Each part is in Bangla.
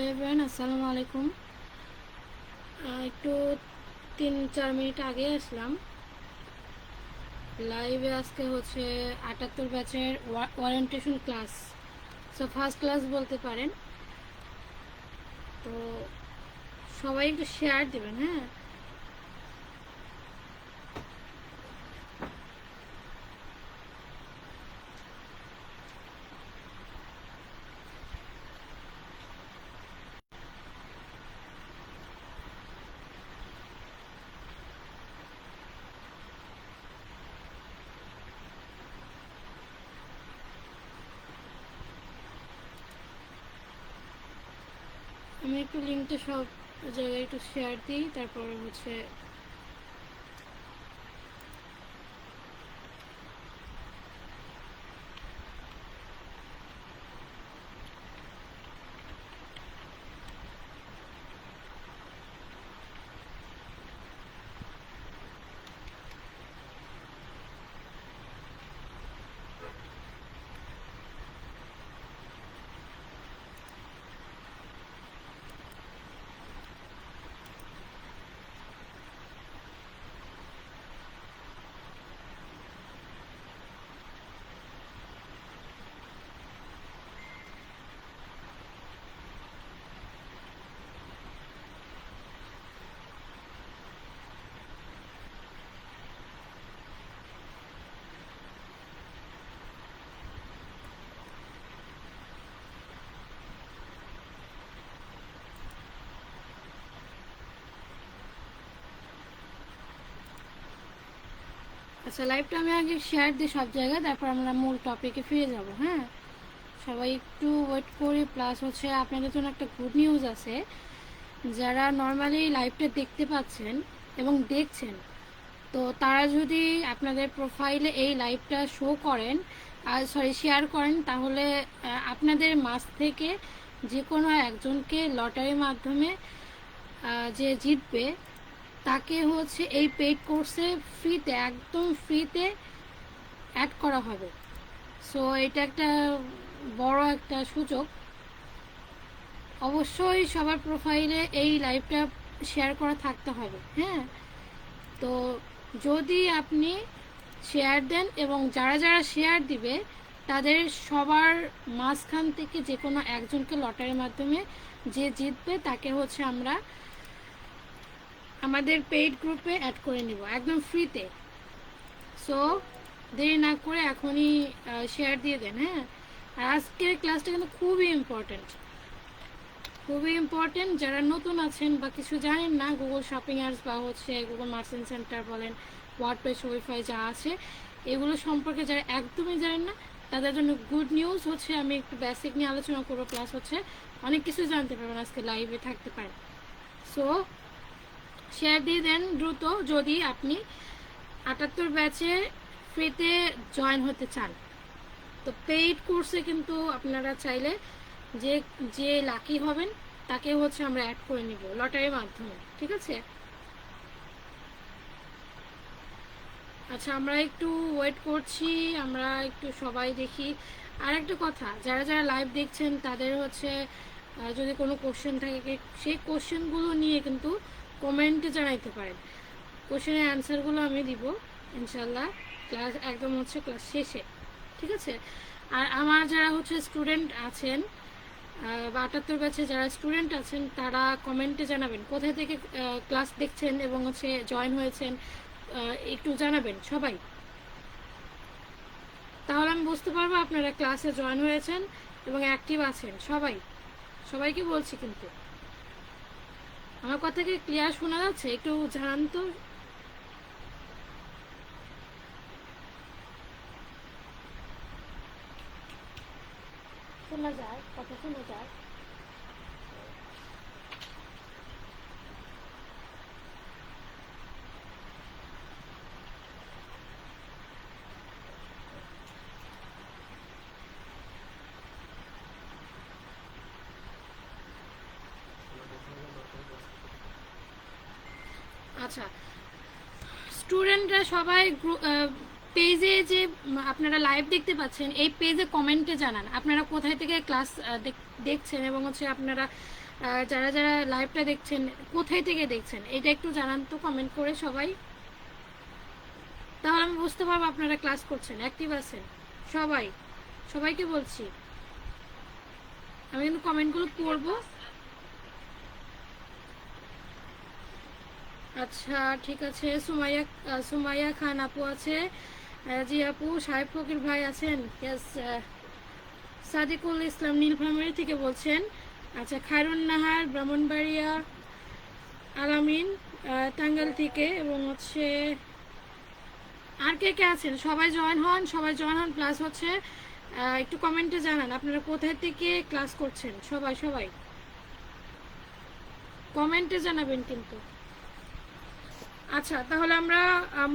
হ্যালো এভরিওয়ান, আসসালামু আলাইকুম। একটু 3-4 মিনিট আগে আসলাম লাইভে। আজকে হচ্ছে 78 ব্যাচের orientation class, so first class বলতে পারেন। তো সবাই একটু শেয়ার দেবেন, হ্যাঁ। আমি একটু লিঙ্কটা সব জায়গায় একটু শেয়ার দিই, তারপরে হচ্ছে আচ্ছা, লাইভটা আমি আগে শেয়ার দিই সব জায়গায়, তারপর আমরা মূল টপিকে ফিরে যাব। হ্যাঁ, সবাই একটু ওয়েট করি। প্লাস হচ্ছে আপনাদের জন্য একটা গুড নিউজ আছে। যারা নর্মালি লাইভটা দেখতে পাচ্ছেন এবং দেখছেন, তো তারা যদি আপনাদের প্রোফাইলে এই লাইভটা শো করেন, শেয়ার করেন, তাহলে আপনাদের মাঝ থেকে যে কোনো একজনকে লটারির মাধ্যমে যে জিতবে তাকে হচ্ছে এই পেইড কোর্সে ফ্রিতে, একদম ফ্রিতে অ্যাড করা হবে। সো এটা একটা বড় একটা সুযোগ। অবশ্যই সবার প্রোফাইলে এই লাইভটা শেয়ার করা থাকতে হবে, হ্যাঁ। তো যদি আপনি শেয়ার দেন এবং যারা যারা শেয়ার দিবে তাদের সবার মাঝখান থেকে যে কোনো একজনকে লটারির মাধ্যমে যে জিতবে তাকে হচ্ছে আমরা আমাদের পেইড গ্রুপে অ্যাড করে নিব একদম ফ্রিতে। সো দেরি না করে এখনই শেয়ার দিয়ে দেন, হ্যাঁ। আর আজকের ক্লাসটা কিন্তু খুবই ইম্পর্ট্যান্ট, খুবই ইম্পর্টেন্ট। যারা নতুন আছেন বা কিছু জানেন না, গুগল শপিং অ্যাপস বা হচ্ছে গুগল মার্চেন্ট সেন্টার বলেন, ওয়ার্ডপ্রেস, ওয়াইফাই যা আছে এগুলো সম্পর্কে যারা একদমই জানেন না, তাদের জন্য গুড নিউজ হচ্ছে আমি একটু বেসিক নিয়ে আলোচনা করবো। প্লাস হচ্ছে অনেক কিছু জানতে পারবেন, আজকে লাইভে থাকতে পারেন। সো শেয়ার দিয়ে দেন দ্রুত যদি আপনি 78 ব্যাচে ফ্রিতে জয়েন হতে চান। তো পেইড কোর্সে কিন্তু আপনারা চাইলে যে যে লাকি হবেন তাকে হচ্ছে আমরা অ্যাড করে নিব লটারির মাধ্যমে, ঠিক আছে। আচ্ছা, আমরা একটু ওয়েট করছি, আমরা একটু সবাই দেখি। আর একটা কথা, যারা যারা লাইভ দেখছেন তাদের হচ্ছে যদি কোনো কোশ্চেন থাকে সেই কোশ্চেনগুলো নিয়ে কিন্তু কমেন্টে জানাইতে পারেন। কোশ্চেনের অ্যান্সারগুলো আমি দিব ইনশাল্লাহ ক্লাস একদম হচ্ছে ক্লাস শেষে, ঠিক আছে। আর আমার যারা হচ্ছে স্টুডেন্ট আছেন বা 78 ব্যাচে যারা স্টুডেন্ট আছেন তারা কমেন্টে জানাবেন কোথায় থেকে ক্লাস দেখছেন এবং হচ্ছে জয়েন হয়েছেন, একটু জানাবেন সবাই। তাহলে আমি বুঝতে পারবো আপনারা ক্লাসে জয়েন হয়েছেন এবং অ্যাক্টিভ আছেন সবাই। সবাইকে বলছি কিন্তু আমার কথা কি ক্লিয়ার শোনা যাচ্ছে? একটু জানান তো। শোনা যায়, কথা শোনা যায়। আচ্ছা, স্টুডেন্টরা সবাই পেজে যে আপনারা লাইভ দেখতে পাচ্ছেন এই পেজে কমেন্টে জানান আপনারা কোথায় থেকে ক্লাস দেখছেন এবং হচ্ছে আপনারা যারা যারা লাইভটা দেখছেন কোথায় থেকে দেখছেন এটা একটু জানান তো কমেন্ট করে সবাই, তাহলে আমি বুঝতে পারবো আপনারা ক্লাস করছেন, অ্যাক্টিভ আছেন সবাই। সবাইকে বলছি, আমি কিন্তু কমেন্টগুলো পড়বো। আচ্ছা ঠিক আছে, সুমাইয়া খান আপু আছে, জি আপু, সাহেব ফকির ভাই আছেন, ইয়েস, সাদিকুল ইসলাম নীলফামারী থেকে বলছেন। আচ্ছা, খায়রুন নাহার ব্রাহ্মণবাড়িয়া, আলামিন টাঙ্গাইল থেকে, এবং হচ্ছে আর কে কে আছেন সবাই জয়েন হন, সবাই জয়েন হন, প্লাস হচ্ছে একটু কমেন্টে জানান আপনারা কোথায় থেকে ক্লাস করছেন, সবাই সবাই কমেন্টে জানাবেন কিন্তু। আচ্ছা তাহলে আমরা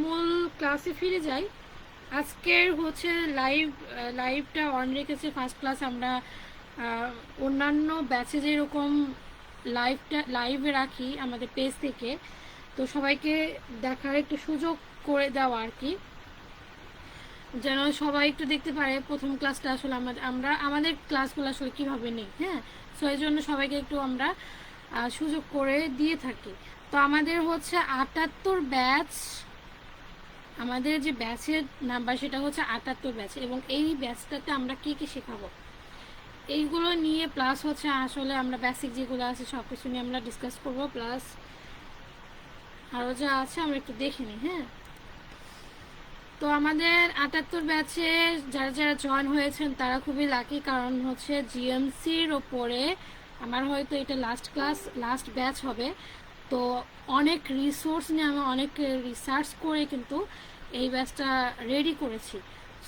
মূল ক্লাসে ফিরে যাই। আজকের হচ্ছে লাইভটা অন রেখেছে ফার্স্ট ক্লাস। আমরা অন্যান্য ব্যাচে যেরকম লাইভে রাখি আমাদের পেজ থেকে, তো সবাইকে দেখার একটু সুযোগ করে দেওয়া আর কি, যেন সবাই একটু দেখতে পারে প্রথম ক্লাসটা আসলে আমাদের ক্লাসগুলো আসলে কীভাবে নেই। হ্যাঁ, সো এই জন্য সবাইকে একটু আমরা সুযোগ করে দিয়ে থাকি। তো আমাদের হচ্ছে 78 ব্যাচ, আমাদের যে ব্যাচের নাম্বার সেটা হচ্ছে 78 ব্যাচ, এবং এই ব্যাচটাতে আমরা কি কি শেখাবো এইগুলো নিয়ে, প্লাস হচ্ছে আসলে আমরা বেসিক যেগুলো আছে সব কিছু নিয়ে আমরা ডিসকাস করবো, প্লাস আরও যা আছে আমরা একটু দেখে নিই। হ্যাঁ, তো আমাদের 78 ব্যাচে যারা যারা জয়েন হয়েছেন তারা খুবই লাকি, কারণ হচ্ছে জিএমসির ওপরে আমার হয়তো এটা লাস্ট ব্যাচ হবে। তো অনেক রিসোর্স নিয়ে আমি অনেক রিসার্চ করে কিন্তু এই ব্যাচটা রেডি করেছি।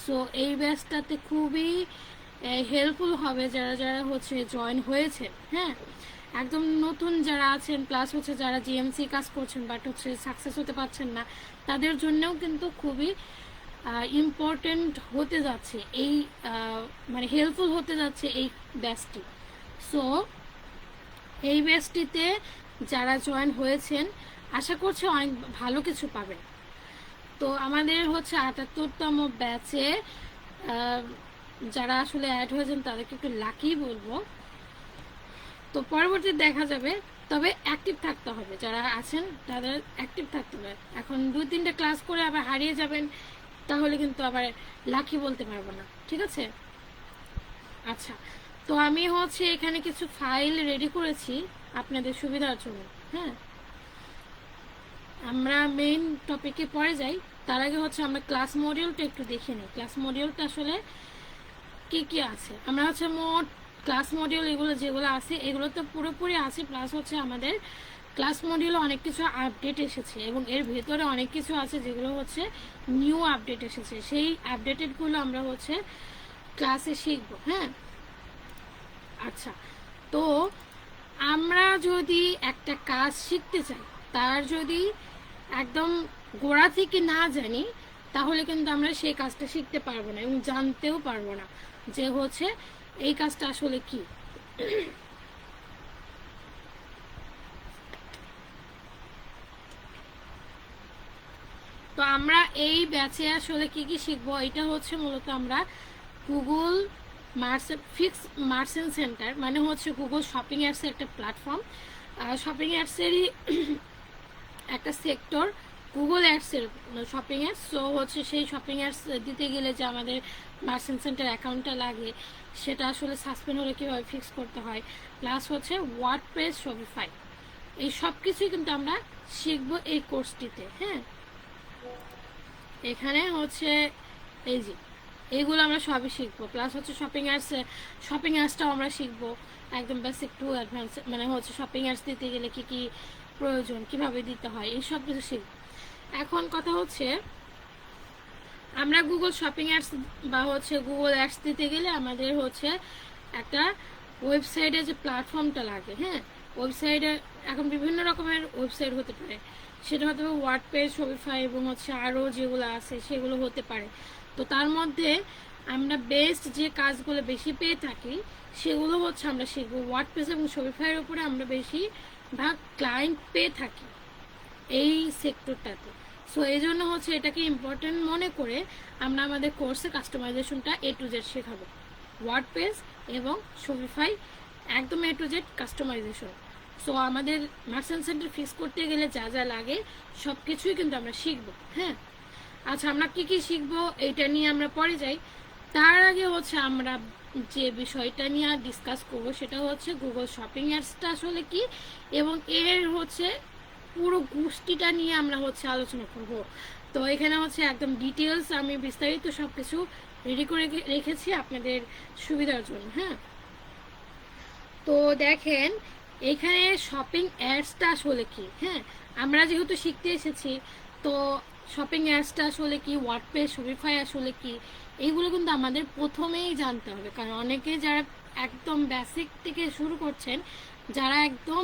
সো এই ব্যাচটাতে খুবই হেল্পফুল হবে যারা যারা হচ্ছে জয়েন হয়েছে। হ্যাঁ, একদম নতুন যারা আছেন, প্লাস হচ্ছে যারা জিএমসি কাজ করছেন বাট হচ্ছে সাকসেস হতে পারছেন না, তাদের জন্যও কিন্তু খুবই ইম্পর্টেন্ট হতে যাচ্ছে এই মানে হেল্পফুল হতে যাচ্ছে এই ব্যাচটি। সো এই ব্যাচটিতে যারা জয়েন হয়েছেন আশা করছি অনেক ভালো কিছু পাবেন। তো আমাদের হচ্ছে 78তম ব্যাচে যারা আসলে অ্যাড হয়েছেন তাদেরকে একটু লাকি বলবো। তো পরবর্তী দেখা যাবে, তবে অ্যাক্টিভ থাকতে হবে, যারা আছেন তাদের অ্যাক্টিভ থাকতে হবে। এখন 2-3টা ক্লাস করে আবার হারিয়ে যাবেন তাহলে কিন্তু আবার লাকি বলতে পারবো না, ঠিক আছে? আচ্ছা, তো আমি হচ্ছে এখানে কিছু ফাইল রেডি করেছি আপনাদের সুবিধার জন্য। হ্যাঁ, আমরা মেইন টপিকে পরে যাই, তার আগে হচ্ছে আমরা ক্লাস মডিউলটা একটু দেখে নিই। ক্লাস মডিউলটা আসলে কি কি আছে, আমরা হচ্ছে মোট ক্লাস মডিউল এগুলো যেগুলো আছে এগুলো তো পুরোপুরি আছে, প্লাস হচ্ছে আমাদের ক্লাস মডিউলে অনেক কিছু আপডেট এসেছে এবং এর ভেতরে অনেক কিছু আছে যেগুলো হচ্ছে নিউ আপডেট এসেছে, সেই আপডেটেডগুলো আমরা হচ্ছে ক্লাসে শিখব। হ্যাঁ, আচ্ছা, তো আমরা যদি একটা কাজ শিখতে চাই, তার যদি একদম গোড়া থেকে না জানি তাহলে কিন্তু আমরা সেই কাজটা শিখতে পারবো না এবং জানতেও পারবো না যে হচ্ছে এই কাজটা আসলে কি। তো আমরা এই ব্যাচে আসলে কি কি শিখবো, এটা হচ্ছে মূলত আমরা গুগল মার্চেন্ট সেন্টার, মানে হচ্ছে গুগল শপিং অ্যাপসের একটা প্ল্যাটফর্ম, শপিং অ্যাপসেরই একটা সেক্টর গুগল অ্যাডসের শপিং অ্যাপস। সো হচ্ছে সেই শপিং অ্যাপস দিতে গেলে যে আমাদের মার্চেন্ট সেন্টার অ্যাকাউন্টটা লাগে সেটা আসলে সাসপেন্ড হলে কীভাবে ফিক্স করতে হয়, প্লাস হচ্ছে ওয়ার্ডপ্রেস, শপিফাই, এই সব কিছুই কিন্তু আমরা শিখবো এই কোর্সটিতে। হ্যাঁ, এখানে হচ্ছে এই যে এইগুলো আমরা সবই শিখবো, প্লাস হচ্ছে শপিং অ্যাপসটাও আমরা শিখবো একদম বেসিক টু অ্যাডভান্স, মানে হচ্ছে শপিং অ্যাপস দিতে গেলে কী কী প্রয়োজন, কিভাবে দিতে হয়, এই সব কিছু শিখব। এখন কথা হচ্ছে আমরা গুগল শপিং অ্যাপস বা হচ্ছে গুগল অ্যাপস দিতে গেলে আমাদের হচ্ছে একটা ওয়েবসাইটে যে প্ল্যাটফর্মটা লাগে। হ্যাঁ, ওয়েবসাইটে এখন বিভিন্ন রকমের ওয়েবসাইট হতে পারে, সেটা হতে পারে ওয়ার্ডপ্রেস, শপিফাই এবং হচ্ছে আরও যেগুলো আছে সেগুলো হতে পারে। তো তার মধ্যে আমরা বেস্ট যে কাজগুলো বেশি পেয়ে থাকি সেগুলো হচ্ছে আমরা শিখবো ওয়ার্ডপ্রেস এবং শপিফাইয়ের উপরে আমরা বেশিরভাগ ক্লায়েন্ট পেয়ে থাকি এই সেক্টরটাতে। সো এই জন্য হচ্ছে এটাকে ইম্পর্টেন্ট মনে করে আমরা আমাদের কোর্সে কাস্টমাইজেশনটা A to Z শেখাবো, ওয়ার্ডপ্রেস এবং শপিফাই একদম A to Z customization. So আমাদের মার্চেন্ট সেন্টার ফিক্স করতে গেলে যা যা লাগে সব কিছুই কিন্তু আমরা শিখবো। হ্যাঁ, আচ্ছা আমরা কি কি শিখবো এটা নিয়ে আমরা পরে যাই। তার আগে হচ্ছে আমরা যে বিষয়টা নিয়ে ডিসকাস করবো সেটা হচ্ছে গুগল শপিং অ্যাডসটা আসলে কি, এবং এর হচ্ছে পুরো গোষ্ঠীটা নিয়ে আমরা হচ্ছে আলোচনা করব। তো এখানে হচ্ছে একদম ডিটেলস আমি বিস্তারিত সব কিছু রেডি করে রেখেছি আপনাদের সুবিধার জন্য। হ্যাঁ, তো দেখেন এখানে শপিং অ্যাডসটা আসলে কি। হ্যাঁ, আমরা যেহেতু শিখতে এসেছি, তো শপিং অ্যাডসটা আসলে কি, ওয়ার্ডপ্রেস, শপিফাই আসলে কি, এইগুলো কিন্তু আমাদের প্রথমেই জানতে হবে। কারণ অনেকে যারা একদম বেসিক থেকে শুরু করছেন, যারা একদম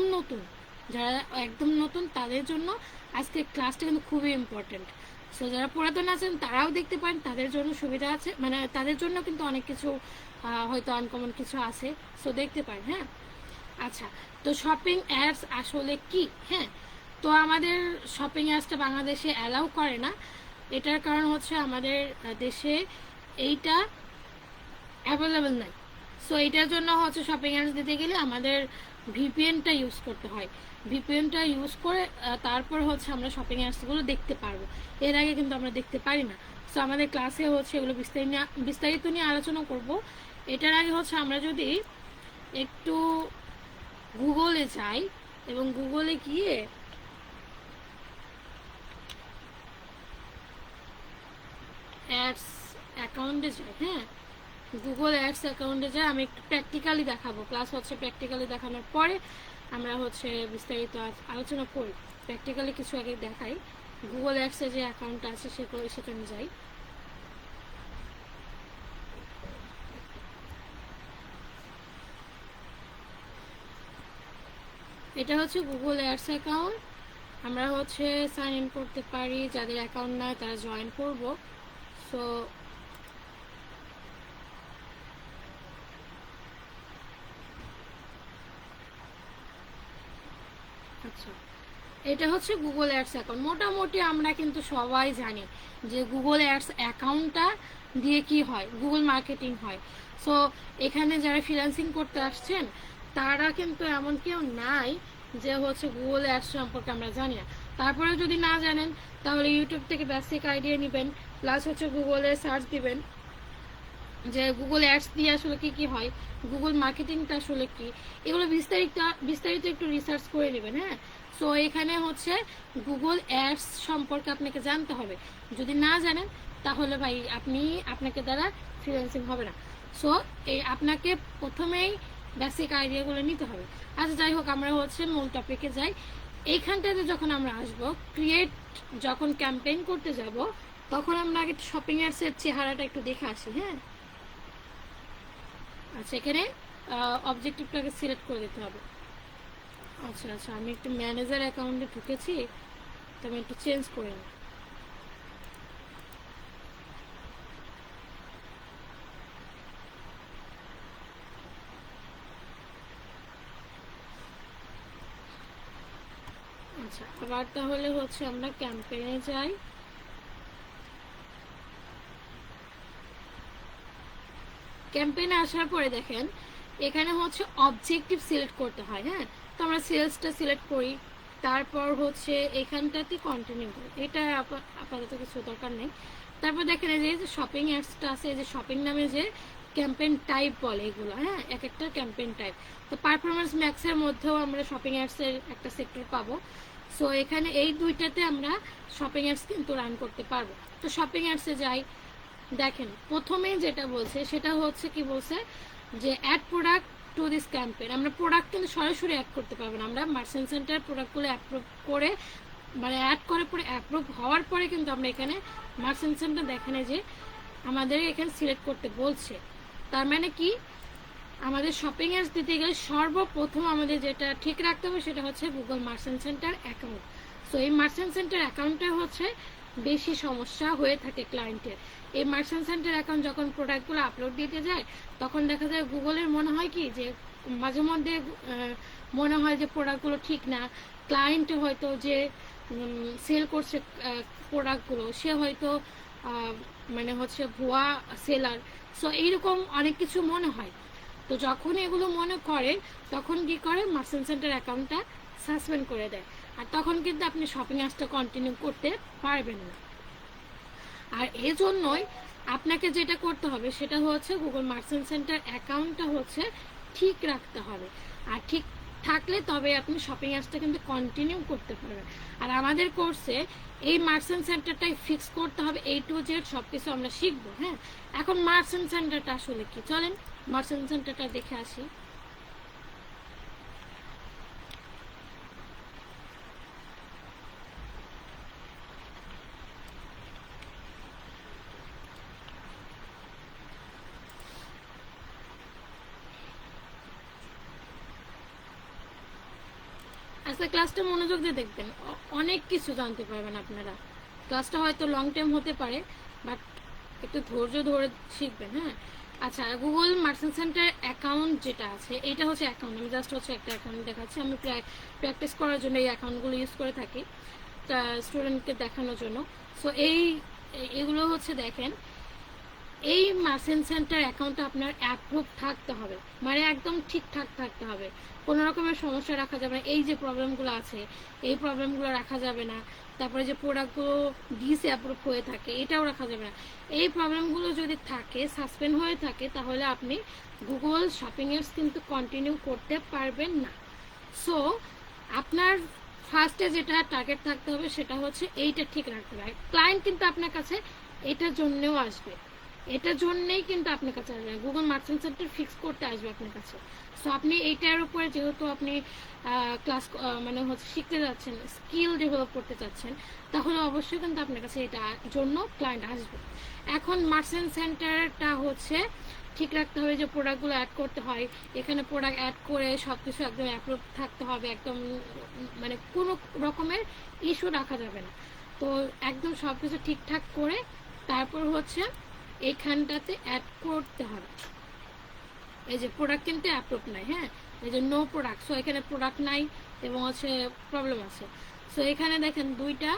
নতুন তাদের জন্য আজকে ক্লাসটা কিন্তু খুবই ইম্পর্টেন্ট। সো যারা পুরাতন আছেন তারাও দেখতে পারেন, তাদের জন্য সুবিধা আছে, মানে তাদের জন্য কিন্তু অনেক কিছু হয়তো আনকমন কিছু আছে, সো দেখতে পারেন। হ্যাঁ, আচ্ছা, তো শপিং অ্যাডস আসলে কি। হ্যাঁ, তো আমাদের শপিং অ্যাডসটা বাংলাদেশে অ্যালাউ করে না। এটার কারণ হচ্ছে আমাদের দেশে এইটা অ্যাভেলেবেল নাই। সো এটার জন্য হচ্ছে শপিং অ্যাডস দিতে গেলে আমাদের ভিপিএনটা ইউজ করতে হয়। ভিপিএনটা ইউজ করে তারপর হচ্ছে আমরা শপিং অ্যাডসগুলো দেখতে পারবো, এর আগে কিন্তু আমরা দেখতে পারি না। সো আমাদের ক্লাসে হচ্ছে এগুলো বিস্তারিত নিয়ে আলোচনা করব। এটার আগে হচ্ছে আমরা যদি একটু গুগলে যাই এবং গুগলে গিয়ে অ্যাডস অ্যাকাউন্টে যাই। হ্যাঁ, গুগল অ্যাডস অ্যাকাউন্টে যাই, আমি একটু প্র্যাকটিক্যালি দেখাবো। ক্লাস হচ্ছে প্র্যাকটিক্যালি দেখানোর পরে আমরা হচ্ছে বিস্তারিত আলোচনা করি। প্র্যাকটিক্যালি কিছু আগে দেখাই। গুগল অ্যাডসে যে অ্যাকাউন্ট আছে সেখানে যাই। এটা হচ্ছে গুগল অ্যাডস অ্যাকাউন্ট। আমরা হচ্ছে সাইন ইন করতে পারি, যাদের অ্যাকাউন্ট নাই তারা জয়েন করব। সো আচ্ছা, এটা হচ্ছে গুগল অ্যাডস অ্যাকাউন্ট। মোটামুটি আমরা কিন্তু সবাই জানি যে গুগল অ্যাডস অ্যাকাউন্টটা দিয়ে কি হয়, গুগল মার্কেটিং হয়। সো এখানে যারা ফ্রিল্যান্সিং করতে আসছেন তারা কিন্তু এমন কেউ নাই যে হচ্ছে গুগল অ্যাডস সম্পর্কে আমরা জানি না। তারপরে যদি না জানেন তাহলে ইউটিউব থেকে বেসিক আইডিয়া নেবেন, প্লাস হচ্ছে গুগলে সার্চ দিবেন যে গুগল অ্যাডস দিয়ে আসলে কি কি হয়, গুগল মার্কেটিংটা আসলে কি, এগুলো বিস্তারিত একটু রিসার্চ করে নেবেন। হ্যাঁ, সো এখানে হচ্ছে গুগল অ্যাডস সম্পর্কে আপনাকে জানতে হবে। যদি না জানেন তাহলে ভাই আপনাকে দ্বারা ফ্রিল্যান্সিং হবে না। সো আপনাকে প্রথমেই বেসিক আইডিয়াগুলো নিতে হবে। আচ্ছা যাই হোক, আমরা হচ্ছে মূল টপিকে যাই। এইখানটাতে যখন আমরা আসবো ক্রিয়েট, যখন ক্যাম্পেইন করতে যাব তখন আমরা আগে শপিং অ্যাডসের চেহারাটা একটু দেখে আসি। হ্যাঁ, আচ্ছা এখানে অবজেক্টিভটাকে সিলেক্ট করে দিতে হবে। আচ্ছা আচ্ছা, আমি একটু ম্যানেজার অ্যাকাউন্টে ঢুকেছি, তো আমি একটু চেঞ্জ করে নিই। আচ্ছা, আবার তাহলে হচ্ছে আমরা ক্যাম্পেইনে যাই। ক্যাম্পেইনে আসার পরে দেখেন এখানে হচ্ছে অবজেক্টিভ সিলেক্ট করতে হয়। হ্যাঁ, তো আমরা সেলসটা সিলেক্ট করি, তারপর হচ্ছে এখানটাতে কন্টিনিউ করি, এটা আপাতত কিছু দরকার নেই। তারপর দেখেন এই যে শপিং অ্যাডসটা আছে, এই যে শপিং নামে যে ক্যাম্পেইন টাইপ বলে এগুলো। হ্যাঁ, এক একটা ক্যাম্পেইন টাইপ। তো পারফরমেন্স ম্যাক্সের মধ্যেও আমরা শপিং অ্যাডসের একটা সেক্টর পাবো। সো এখানে এই দুইটাতে আমরা শপিং অ্যাডস কিন্তু রান করতে পারবো। তো শপিং অ্যাডসে যাই, দেখেন প্রথমেই যেটা বলছে সেটা হচ্ছে কি বলছে যে add product to this campaign. আমরা প্রোডাক্ট কিন্তু সরাসরি অ্যাড করতে পারবো না, আমরা মার্চেন্ট সেন্টার প্রোডাক্টগুলো অ্যাপ্রুভ করে, মানে অ্যাড করে পরে অ্যাপ্রুভ হওয়ার পরে কিন্তু আমরা এখানে মার্চেন্ট সেন্টার দেখেন যে আমাদের এখানে সিলেক্ট করতে বলছে। তার মানে কি, আমাদের শপিং অ্যাডস দিতে গেলে সর্বপ্রথম আমাদের যেটা ঠিক রাখতে হবে সেটা হচ্ছে Google merchant centre account. So এই মার্চেন্ট সেন্টার অ্যাকাউন্টটা হচ্ছে বেশি সমস্যা হয়ে থাকে ক্লায়েন্টের। এই মার্চেন্ট সেন্টার অ্যাকাউন্ট যখন প্রোডাক্টগুলো আপলোড দিতে যায় তখন দেখা যায় গুগলের মনে হয় কি যে মাঝে মধ্যে মনে হয় যে প্রোডাক্টগুলো ঠিক না, ক্লায়েন্ট হয়তো যে সেল করছে প্রোডাক্টগুলো সে হয়তো মানে হচ্ছে ভুয়া সেলার। সো এইরকম অনেক কিছু মনে হয়। তো যখন এগুলো মনে করে তখন কি করে, মার্চেন্ট সেন্টার অ্যাকাউন্টটা সাসপেন্ড করে দেয়, আর তখন কিন্তু আপনি শপিং অ্যাপসটা কন্টিনিউ করতে পারবেন না। আর এই জন্যই আপনাকে যেটা করতে হবে সেটা হচ্ছে গুগল মার্চেন্ট সেন্টার অ্যাকাউন্টটা হচ্ছে ঠিক রাখতে হবে, আর ঠিক থাকলে তবে আপনি শপিং অ্যাপসটা কিন্তু কন্টিনিউ করতে পারবেন। আর আমাদের কোর্সে এই মার্চেন্ট সেন্টারটাই ফিক্স করতে হবে, A to Z সব কিছু আমরা শিখবো। হ্যাঁ, এখন মার্চেন্ট সেন্টারটা আসলে কি, চলেন মার্চেন্ট সেন্টারটা দেখে আসি। আজকে ক্লাসটা মনোযোগ দিয়ে দেখবেন, অনেক কিছু জানতে পারবেন আপনারা। ক্লাসটা হয়তো লং টাইম হতে পারে, বাট একটু ধৈর্য ধরে শিখবেন। হ্যাঁ, আচ্ছা, গুগল মার্চেন্ট সেন্টার অ্যাকাউন্ট যেটা আছে এটা হচ্ছে অ্যাকাউন্ট, আমি জাস্ট হচ্ছে একটা অ্যাকাউন্ট দেখাচ্ছি। আমি প্র্যাকটিস করার জন্য এই অ্যাকাউন্টগুলো ইউজ করে থাকি স্টুডেন্টকে দেখানোর জন্য। সো এগুলো হচ্ছে দেখেন, এই মার্চেন্ট সেন্টার অ্যাকাউন্টটা আপনার অ্যাপ্রুভ থাকতে হবে, মানে একদম ঠিকঠাক থাকতে হবে, কোনো রকমের সমস্যা রাখা যাবে না। এই যে প্রবলেমগুলো আছে এই প্রবলেমগুলো রাখা যাবে না। তারপরে যে প্রোডাক্টগুলো ডিসঅ্যাপ্রুভ হয়ে থাকে এটাও রাখা যাবে না। এই প্রবলেমগুলো যদি থাকে, সাসপেন্ড হয়ে থাকে, তাহলে আপনি গুগল শপিং অ্যাপস কিন্তু কন্টিনিউ করতে পারবেন না। সো আপনার ফার্স্টে যেটা টার্গেট থাকতে হবে সেটা হচ্ছে এইটা ঠিক রাখতে হবে। ক্লায়েন্ট কিন্তু আপনার কাছে এটার জন্যও আসবে, এটার জন্যই কিন্তু আপনার কাছে আসবে, গুগল মার্চেন্ট সেন্টার ফিক্স করতে আসবে আপনার কাছে। সো আপনি এইটার উপরে যেহেতু আপনি ক্লাস মানে হচ্ছে শিখতে যাচ্ছেন, স্কিল ডেভেলপ করতে চাচ্ছেন, তাহলে অবশ্যই কিন্তু আপনার কাছে এটার জন্য ক্লায়েন্ট আসবে। এখন মার্চেন্ট সেন্টারটা হচ্ছে ঠিক রাখতে হবে যে প্রোডাক্টগুলো অ্যাড করতে হয়, এখানে প্রোডাক্ট অ্যাড করে সব কিছু একদম অ্যাপ্রুভ থাকতে হবে, একদম মানে কোনো রকমের ইস্যু রাখা যাবে না। তো একদম সব কিছু ঠিকঠাক করে তারপর হচ্ছে এইখানটাতে অ্যাড করতে হবে। এই যে প্রোডাক্ট কিন্তু অ্যাপ্রুভ নাই, হ্যাঁ, এই যে নো প্রোডাক্ট, সো এখানে প্রোডাক্ট নাই এবং হচ্ছে প্রবলেম আছে। সো এখানে দেখেন দুইটা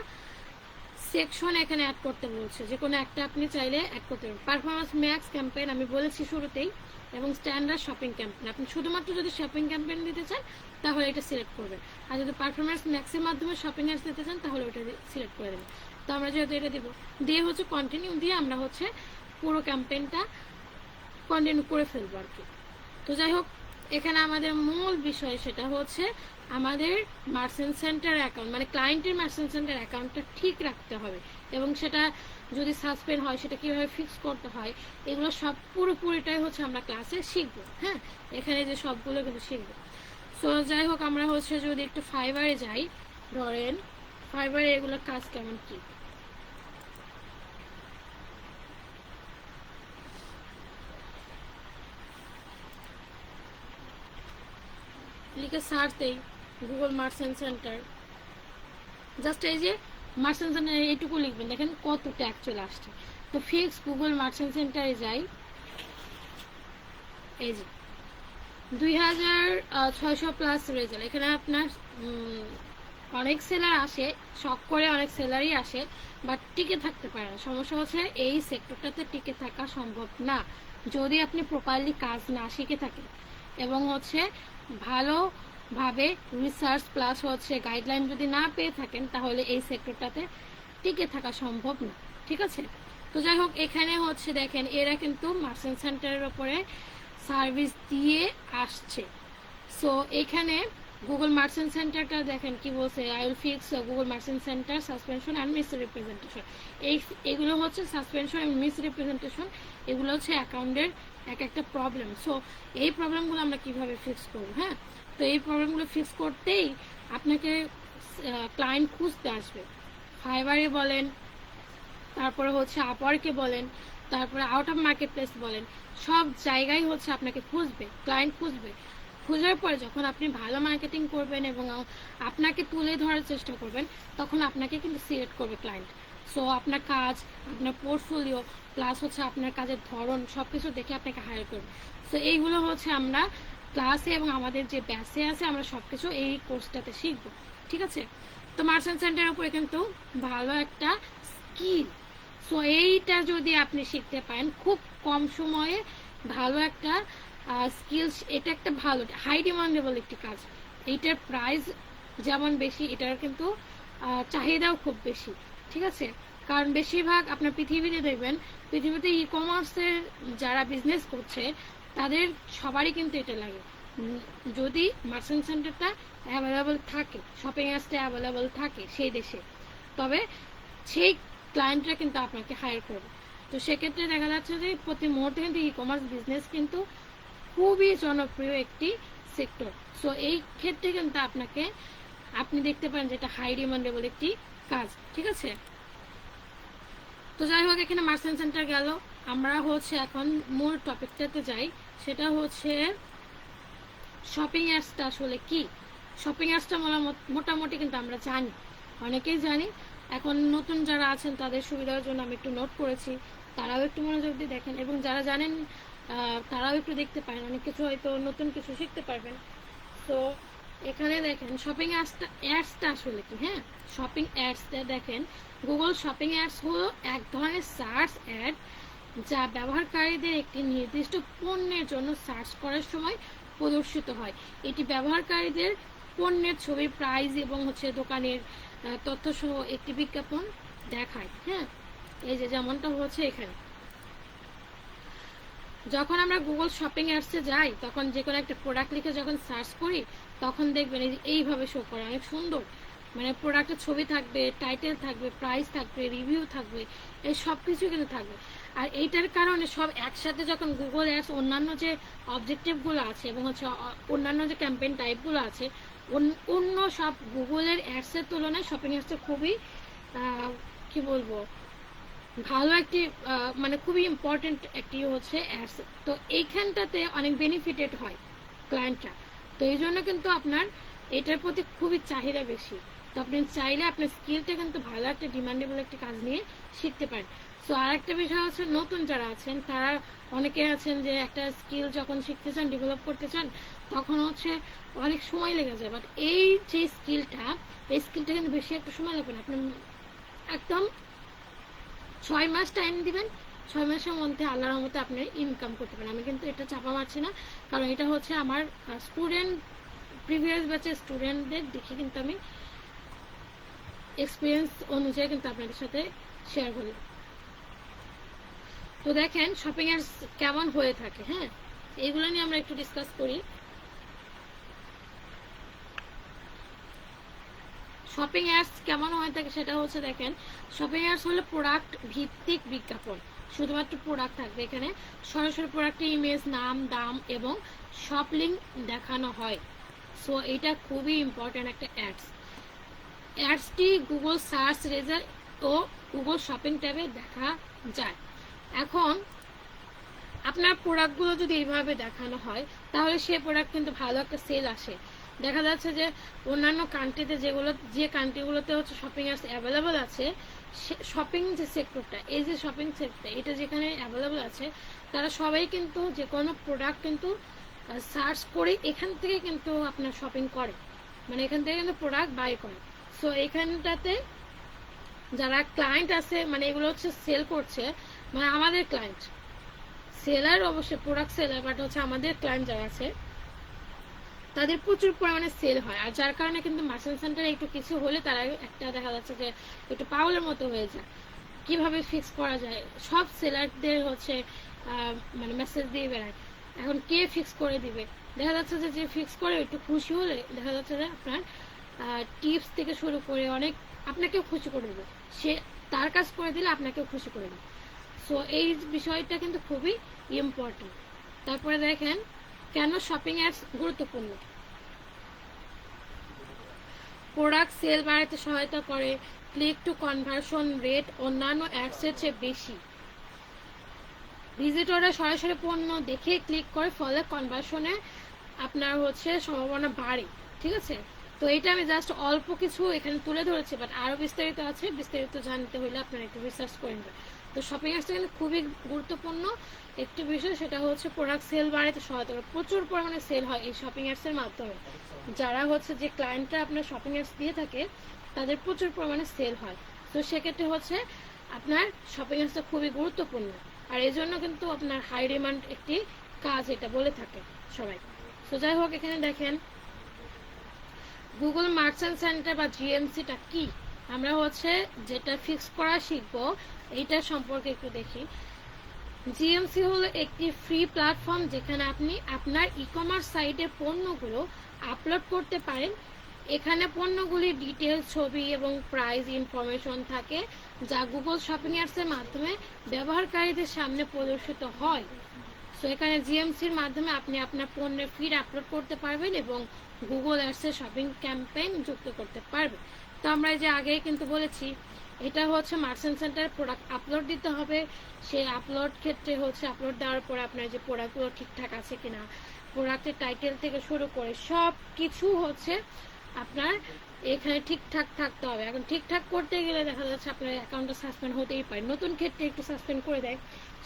সেকশন এখানে অ্যাড করতে বলছে, যে কোনো একটা আপনি চাইলে অ্যাড করতে পারবেন। পারফরমেন্স ম্যাক্স ক্যাম্পেইন আমি বলেছি শুরুতেই, এবং স্ট্যান্ডার্ড শপিং ক্যাম্পেইন। আপনি শুধুমাত্র যদি শপিং ক্যাম্পেইন দিতে চান তাহলে এটা সিলেক্ট করবেন, আর যদি পারফরমেন্স ম্যাক্সের মাধ্যমে শপিং অ্যাডস দিতে চান তাহলে ওটা সিলেক্ট করে দেবেন। তো আমরা যেহেতু এটা দিব, দিয়ে হচ্ছে কন্টিনিউ দিয়ে আমরা হচ্ছে পুরো ক্যাম্পেইনটা কন্টিনিউ করে ফেলবো আর কি। তো যাই হোক, এখানে আমাদের মূল বিষয় সেটা হচ্ছে আমাদের মার্চেন্ট সেন্টার অ্যাকাউন্ট, মানে ক্লায়েন্টের মার্চেন্ট সেন্টার অ্যাকাউন্টটা ঠিক রাখতে হবে, এবং সেটা যদি সাসপেন্ড হয় সেটা কীভাবে ফিক্স করতে হয় এগুলো সব পুরোপুরিটাই হচ্ছে আমরা ক্লাসে শিখবো। হ্যাঁ, এখানে যে সবগুলো কিন্তু শিখবো। সো যাই হোক, আমরা হচ্ছে যদি একটু ফাইবারে যাই, ধরেন ফাইবারে এগুলোর কাজ কেমন কি, লিখে সার্চ দেই গুগল মার্চেন্ট সেন্টার, জাস্ট এই যে মার্চেন্ট সেন্টার এইটুকু লিখবেন, দেখেন কতটা অ্যাকচুয়ালি আসছে। তো ফিক্স গুগল মার্চেন্ট সেন্টারে যাই, এই যে 2600+ রেজাল্ট। এখানে আপনার অনেক সেলার আসে, শখ করে অনেক সেলারই আসে, বাট টিকে থাকতে পারে না। সমস্যা হচ্ছে এই সেক্টরটাতে টিকে থাকা সম্ভব না যদি আপনি প্রপারলি কাজ না শিখে থাকেন, এবং হচ্ছে ভালোভাবে রিসার্চ প্লাস হচ্ছে গাইডলাইন যদি না পেয়ে থাকেন, তাহলে এই সেক্টরটাতে টিকে থাকা সম্ভব না। ঠিক আছে, তো যাই হোক, এখানে হচ্ছে দেখেন এরা কিন্তু মার্চেন্ট সেন্টারের উপরে সার্ভিস দিয়ে আসছে। সো এখানে গুগল মার্চেন্ট সেন্টারটা দেখেন কি বলছে, I will fix Google merchant centre suspension and miss representation. এগুলো হচ্ছে সাসপেনশন এবং মিস রিপ্রেজেন্টেশন, এগুলো হচ্ছে অ্যাকাউন্টের এক একটা প্রবলেম। সো এই প্রবলেমগুলো আমরা কিভাবে ফিক্স করবো? হ্যাঁ, তো এই প্রবলেমগুলো ফিক্স করতেই আপনাকে ক্লায়েন্ট খুঁজতে আসবে, ফাইবারে বলেন, তারপরে হচ্ছে আপওয়ার্কে বলেন, তারপরে আউট অফ মার্কেট প্লেস বলেন, সব জায়গায় হচ্ছে আপনাকে খুঁজবে, ক্লায়েন্ট খুঁজবে। খোঁজার পরে যখন আপনি ভালো মার্কেটিং করবেন এবং আপনাকে তুলে ধরার চেষ্টা করবেন, তখন আপনাকে কিন্তু সিলেক্ট করবে ক্লায়েন্ট। সো আপনার কাজ, আপনার পোর্টফোলিও প্লাস হচ্ছে আপনার কাজের ধরন সব কিছু দেখে আপনাকে হায়ার করবে। সো এইগুলো হচ্ছে আমরা ক্লাসে এবং আমাদের যে ব্যাচে আছে আমরা সব কিছু এই কোর্সটাতে শিখবো। ঠিক আছে, তো মার্চেন্ট সেন্টারের উপরে কিন্তু ভালো একটা স্কিল। সো এইটা যদি আপনি শিখতে পারেন খুব কম সময়ে ভালো একটা স্কিলস, এটা একটা ভালো হাই ডিমান্ডেবল একটি কাজ। এইটার প্রাইস যেমন বেশি, এটার কিন্তু চাহিদাও খুব বেশি, ঠিক আছে? কারণ বেশিরভাগ আপনার পৃথিবীতে দেখবেন, পৃথিবীতে ই কমার্সের যারা বিজনেস করছে তাদের সবারই কিন্তু এটা লাগে। যদি মার্চেন্ট সেন্টারটা অ্যাভেলেবল থাকে, শপিং অ্যাপসটা অ্যাভেলেবল থাকে সেই দেশে, তবে সেই ক্লায়েন্টরা কিন্তু আপনাকে হায়ার করবে। তো সেক্ষেত্রে দেখা যাচ্ছে যে প্রতি মুহূর্তে কিন্তু ই কমার্স বিজনেস কিন্তু খুবই জনপ্রিয় একটি সেক্টর। সো এই ক্ষেত্রে কিন্তু আপনি দেখতে পারেন যে এটা হাই ডিমান্ডেবল একটি কাজ, ঠিক আছে? তো যাই হোক, এখানে মার্চেন্ট সেন্টার গেল, আমরা হচ্ছে এখন মূল টপিকটাতে যাই। সেটা হচ্ছে শপিং অ্যাপসটা আসলে কি। শপিং অ্যাপসটা মোটামুটি কিন্তু আমরা জানি, অনেকেই জানি। এখন নতুন যারা আছেন তাদের সুবিধার জন্য আমি একটু নোট করেছি, তারাও একটু মনোযোগ দিয়ে দেখেন, এবং যারা জানেন তারাও একটু দেখতে পারেন, অনেক কিছু হয়তো নতুন কিছু শিখতে পারবেন। তো এখানে দেখেন শপিং অ্যাডসটা আসলে কি। হ্যাঁ, শপিং অ্যাডসটা দেখেন, গুগল শপিং অ্যাডস হলো এক ধরনের সার্চ অ্যাড যা ব্যবহারকারীদের একটি নির্দিষ্ট পণ্যের জন্য সার্চ করার সময় প্রদর্শিত হয়। এটি ব্যবহারকারীদের পণ্যের ছবি, প্রাইস এবং হচ্ছে দোকানের তথ্য সহ একটি বিজ্ঞাপন দেখায়। হ্যাঁ, এই যে যেমনটা হচ্ছে এখানে, যখন আমরা গুগল শপিং অ্যাপসে যাই তখন যে কোনো একটা প্রোডাক্ট লিখে যখন সার্চ করি তখন দেখবেন এইভাবে শো করে, অনেক সুন্দর। মানে প্রোডাক্টের ছবি থাকবে, টাইটেল থাকবে, প্রাইস থাকবে, রিভিউ থাকবে, এই সব কিছু কিন্তু থাকবে। আর এইটার কারণে সব একসাথে যখন গুগল অ্যাপস অন্যান্য যে অবজেক্টিভগুলো আছে এবং হচ্ছে অন্যান্য যে ক্যাম্পেইন টাইপগুলো আছে, অন্য সব গুগলের অ্যাডসের তুলনায় শপিং অ্যাপসে খুবই কি বলবো, ভালো একটি মানে খুবই ইম্পর্টেন্ট একটি হচ্ছে অ্যাডস। তো এইখানটাতে অনেক বেনিফিটেড হয় ক্লায়েন্টরা। তো এই জন্য কিন্তু আপনার এটার প্রতি খুবই চাহিদা বেশি। তো আপনি চাইলে আপনার স্কিলটা কিন্তু ভালো একটা ডিমান্ডেবল একটি কাজ নিয়ে শিখতে পারেন। সো আর একটা বিষয় হচ্ছে, নতুন যারা আছেন তারা অনেকে আছেন যে একটা স্কিল যখন শিখতে চান, ডেভেলপ করতে চান, তখন হচ্ছে অনেক সময় লেগে যায়। বাট এই যে স্কিলটা, এই স্কিলটা কিন্তু বেশি একটা সময় লাগবে না। আপনি একদম 6 মাস টাইম দিবেন, 6 মাসের মধ্যে আল্লাহর রহমতে আপনি ইনকাম করতে পারেন। আমি কিন্তু এটা চাপা মারছি না, কারণ এটা হচ্ছে আমার স্টুডেন্ট, প্রিভিয়াস ব্যাচের স্টুডেন্টদের দেখে কিন্তু আমি এক্সপিরিয়েন্স অনুযায়ী কিন্তু আপনাদের সাথে শেয়ার করি। তো দেখেন শপিং অ্যাপস কেমন হয়ে থাকে। হ্যাঁ, এইগুলো নিয়ে আমরা একটু ডিসকাস করি। শপিং অ্যাপস কেমন হয়ে থাকে সেটা হচ্ছে, দেখেন শপিং অ্যাপস হলো প্রোডাক্ট ভিত্তিক বিজ্ঞাপন। শুধুমাত্র প্রোডাক্ট থাকবে এখানে, সরাসরি প্রোডাক্টের ইমেজ, নাম, দাম এবং শপ লিঙ্ক দেখানো হয়। সো এটা খুবই ইম্পর্ট্যান্ট একটা অ্যাডস। অ্যাডসটি গুগল সার্চ রেজাল্ট ও গুগল শপিং ট্যাবে দেখা যায়। এখন আপনার প্রোডাক্টগুলো যদি এইভাবে দেখানো হয় তাহলে সেই প্রোডাক্ট কিন্তু ভালো একটা সেল আসে। দেখা যাচ্ছে যে অন্যান্য কান্ট্রিতে যে কান্ট্রিগুলোতে হচ্ছে শপিং অ্যাপস অ্যাভেলেবল আছে, শপিং যে সেক্টরটা, এই যে শপিং সেক্টর এটা যেখানে অ্যাভেলেবল আছে, তারা সবাই কিন্তু যে কোনো প্রোডাক্ট কিন্তু সার্চ করে এখান থেকে কিন্তু আপনার শপিং করে, মানে এখান থেকে কিন্তু প্রোডাক্ট বাই করে। সো এখানটাতে যারা ক্লায়েন্ট আছে, মানে এগুলো হচ্ছে সেল করছে, মানে আমাদের ক্লায়েন্ট, সেলার অবশ্যই প্রোডাক্ট সেলার, বাট হচ্ছে আমাদের ক্লায়েন্ট যারা আছে তাদের প্রচুর পরিমাণে সেল হয়। আর যার কারণে কিন্তু মার্চেন্ট সেন্টারে একটু কিছু হলে তারা একটা দেখা যাচ্ছে যে একটু পাগলের মতো হয়ে যায়, কিভাবে ফিক্স করা যায়। সব সেলারদের হচ্ছে মানে মেসেজ দিয়ে বেড়ায়, এখন কে ফিক্স করে দিবে। দেখা যাচ্ছে যে ফিক্স করে একটু খুশি হলে দেখা যাচ্ছে যে আপনার টিপস থেকে শুরু করে অনেক আপনাকেও খুশি করে দেবে, সে তার কাজ করে দিলে আপনাকেও খুশি করে দেবে। সো এই বিষয়টা কিন্তু খুবই ইম্পর্টেন্ট। তারপরে দেখেন কেন শপিং অ্যাপস গুরুত্বপূর্ণ। প্রোডাক্ট সেল বাড়াতে সহায়তা করে, ক্লিক টু কনভার্সন রেট অন্যান্য অ্যাডসের চেয়ে বেশি, ভিজিটররা সরাসরি পণ্য দেখে ক্লিক করে, ফলে কনভার্সনে আপনার হচ্ছে সম্ভাবনা বাড়ে। ঠিক আছে, তো এটা আমি জাস্ট অল্প কিছু এখানে তুলে ধরেছি, বাট আরও বিস্তারিত আছে, বিস্তারিত জানতে হলে আপনারা একটু রিসার্চ করে নেবেন। তো শপিং অ্যাপসটা কিন্তু খুবই গুরুত্বপূর্ণ একটি বিষয়, সেটা হচ্ছে প্রোডাক্ট সেল বাড়াতে সহায়তা করে। প্রচুর পরিমাণে সেল হয় এই শপিং অ্যাপসের মাধ্যমে। যারা হচ্ছে যে ক্লায়েন্টরা আপনার শপিং অ্যাপস দিয়ে থাকে তাদের প্রচুর পরিমাণে সেল হয়। তো সেক্ষেত্রে হচ্ছে আপনার শপিং অ্যাপসটা খুবই গুরুত্বপূর্ণ, আর এই জন্য কিন্তু আপনার হাই ডিমান্ড একটি কাজ এটা বলে থাকে সবাই। তো যাই হোক, এখানে দেখেন গুগল মার্চেন্ট সেন্টার বা জিএমসিটা কি, আমরা হচ্ছে যেটা ফিক্স করা শিখবো এইটার সম্পর্কে একটু দেখি। জিএমসি হলো একটি ফ্রি প্ল্যাটফর্ম যেখানে আপনি আপনার ই কমার্স সাইটে পণ্যগুলো আপলোড করতে পারেন। এখানে পণ্যগুলির ডিটেলস, ছবি এবং প্রাইস ইনফরমেশন থাকে, যা গুগল শপিং অ্যাপসের মাধ্যমে ব্যবহারকারীদের সামনে প্রদর্শিত হয়। সো এখানে জিএমসির মাধ্যমে আপনি আপনার পণ্যের ফিড আপলোড করতে পারবেন এবং গুগল অ্যাডসের শপিং ক্যাম্পেইন যুক্ত করতে পারবেন। তো আমরা যে আগে কিন্তু বলেছি, এটা হচ্ছে মার্চেন্ট সেন্টার প্রোডাক্ট আপলোড দিতে হবে। সেই আপলোড ক্ষেত্রে হচ্ছে আপলোড দেওয়ার পরে আপনার যে প্রোডাক্টগুলো ঠিকঠাক আছে কিনা, প্রোডাক্টের টাইটেল থেকে শুরু করে সব কিছু হচ্ছে আপনার এখানে ঠিকঠাক থাকতে হবে। এখন ঠিকঠাক করতে গেলে দেখা যাচ্ছে আপনার অ্যাকাউন্টটা সাসপেন্ড হতেই পারে, নতুন ক্ষেত্রে একটু সাসপেন্ড করে দেয়।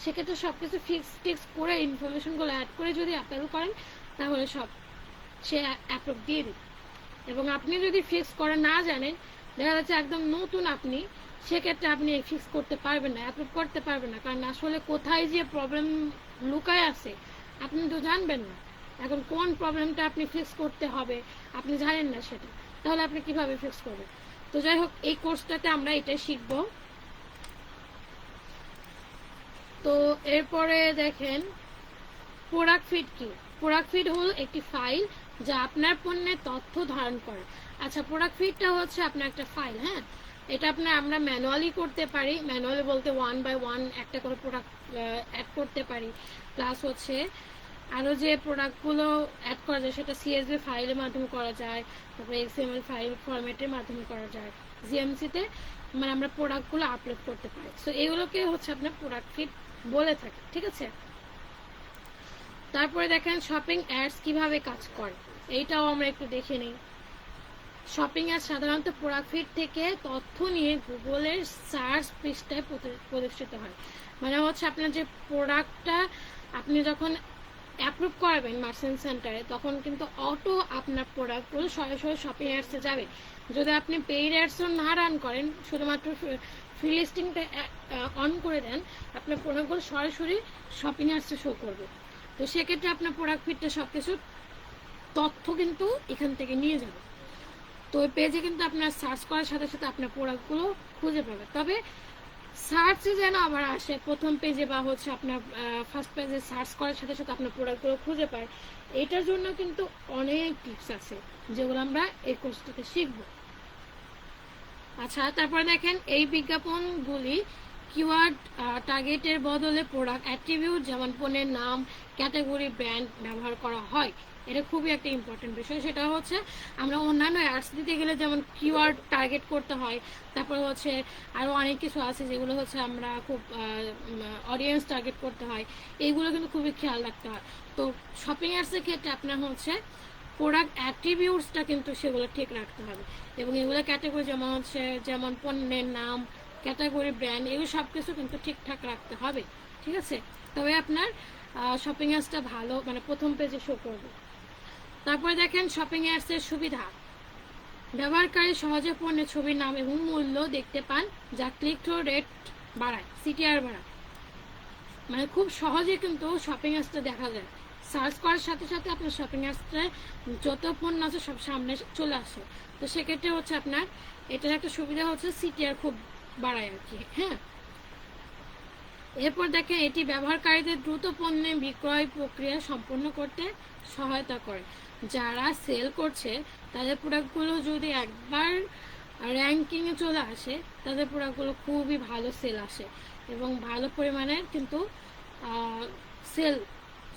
সেক্ষেত্রে সব কিছু ফিক্স করে ইনফরমেশনগুলো অ্যাড করে যদি অ্যাপেল করেন তাহলে সব সে অ্যাপ্রুভ দিয়ে দিবে। এবং আপনি যদি ফিক্স করা না জানেন, দেখা যাচ্ছে একদম নতুন আপনি, সেক্ষেত্রে আপনি ফিক্স করতে পারবেন না, অ্যাপ্রুভ করতে পারবেন না, কারণ আসলে কোথায় যে প্রবলেম লুকায় আছে আপনি তো জানবেন না। এখন কোন প্রবলেমটা আপনি ফিক্স করতে হবে আপনি জানেন না সেটা, তাহলে আপনি কিভাবে ফিক্স করবেন? তো যাই হোক, এই কোর্সটাতে আমরা এটাই শিখবো। তো এরপরে দেখেন প্রোডাক্ট ফিড কি। প্রোডাক্ট ফিড হলো একটি ফাইল যা আপনার পণ্যের তথ্য ধারণ করে। আচ্ছা, প্রোডাক্ট ফিডটা হচ্ছে আপনার একটা ফাইল, হ্যাঁ, এটা আমরা ম্যানুয়ালি করতে পারি। ম্যানুয়ালি বলতে 1 বাই 1 একটা করে প্রোডাক্ট অ্যাড করতে পারি। প্লাস হচ্ছে আরও যে প্রোডাক্টগুলো অ্যাড করা যায় সেটা সিএসভি ফাইলের মাধ্যমে করা যায়, তারপরে এক্সএমএল ফাইল ফরম্যাটের মাধ্যমে করা যায়। জিএমসিতে মানে আমরা প্রোডাক্টগুলো আপলোড করতে পারি। সো এগুলোকে হচ্ছে আপনার প্রোডাক্ট ফিড বলে থাকে, ঠিক আছে। তারপরে দেখেন শপিং অ্যাডস কিভাবে কাজ করে, এইটাও আমরা একটু দেখে নিই। শপিং অ্যাড সাধারণত প্রোডাক্ট ফিড থেকে তথ্য নিয়ে গুগলের সার্চ পৃষ্ঠায় প্রদর্শিত হয়। মানে হচ্ছে আপনার যে প্রোডাক্টটা আপনি যখন অ্যাপ্রুভ করাবেন মার্চেন্ট সেন্টারে, তখন কিন্তু অটো আপনার প্রোডাক্টগুলো সরাসরি শপিং অ্যাডসে যাবে। যদি আপনি পেইড অ্যাডসও না রান করেন, শুধুমাত্র ফ্রি লিস্টিংটা অন করে দেন, আপনার প্রোডাক্টগুলো সরাসরি শপিং অ্যাডসে শো করবে। তো সেক্ষেত্রে আপনার প্রোডাক্ট ফিডটা সব কিছু তথ্য কিন্তু এখান থেকে নিয়ে যাবে। তো ওই পেজে কিন্তু আপনার সার্চ করার সাথে সাথে আপনার প্রোডাক্টগুলো খুঁজে পাবে। তবে সার্চে যেন আবার আসে প্রথম পেজে বা হচ্ছে আপনার ফার্স্ট পেজে সার্চ করার সাথে সাথে আপনার প্রোডাক্টগুলো খুঁজে পায়, এটার জন্য কিন্তু অনেক টিপস আছে যেগুলো আমরা এই কোর্সটাতে শিখব। আচ্ছা, তারপরে দেখেন এই বিজ্ঞাপনগুলি কিওয়ার্ড টার্গেটের বদলে প্রোডাক্ট অ্যাট্রিবিউট যেমন পণ্যের নাম, ক্যাটাগরি, ব্র্যান্ড ব্যবহার করা হয়। এটা খুবই একটা ইম্পর্টেন্ট বিষয়। সেটা হচ্ছে আমরা অন্যান্য অ্যাডস দিতে গেলে যেমন কিওয়ার্ড টার্গেট করতে হয়, তারপরে হচ্ছে আরও অনেক কিছু আছে যেগুলো হচ্ছে আমরা খুব অডিয়েন্স টার্গেট করতে হয়, এইগুলো কিন্তু খুবই খেয়াল রাখতে হয়। তো শপিং অ্যাডসের ক্ষেত্রে আপনার হচ্ছে প্রোডাক্ট অ্যাট্রিবিউটসটা কিন্তু সেগুলো ঠিক রাখতে হবে। এবং এগুলো ক্যাটাগরি যেমন পণ্যের নাম, ক্যাটাগরি, ব্র্যান্ড, এগুলো সব কিছু কিন্তু ঠিকঠাক রাখতে হবে, ঠিক আছে। তবে আপনার শপিং অ্যাডসটা ভালো মানে প্রথম পেজে শো করবে। তারপরে দেখেন শপিং অ্যাডসের সুবিধা। ব্যবহারকারী সহজে পণ্যের ছবির নাম এবং মূল্য দেখতে পান, যা ক্লিক থ্রু রেট বাড়ায়, সিটিআর বাড়ায়। মানে খুব সহজে কিন্তু শপিং অ্যাডসটা দেখা যায়। সার্চ করার সাথে সাথে আপনার শপিং অ্যাডসটা যত পণ্য আছে সব সামনে চলে আসে। তো সেক্ষেত্রে হচ্ছে আপনার এটার একটা সুবিধা হচ্ছে সিটিআর খুব বাড়ায় আর কি, হ্যাঁ। এরপর দেখেন এটি ব্যবহারকারীদের দ্রুত পণ্যের বিক্রয় প্রক্রিয়া সম্পন্ন করতে সহায়তা করে। যারা সেল করছে তাদের প্রোডাক্টগুলো যদি একবার র্যাঙ্কিংয়ে চলে আসে, তাদের প্রোডাক্টগুলো খুবই ভালো সেল আসে এবং ভালো পরিমাণের কিন্তু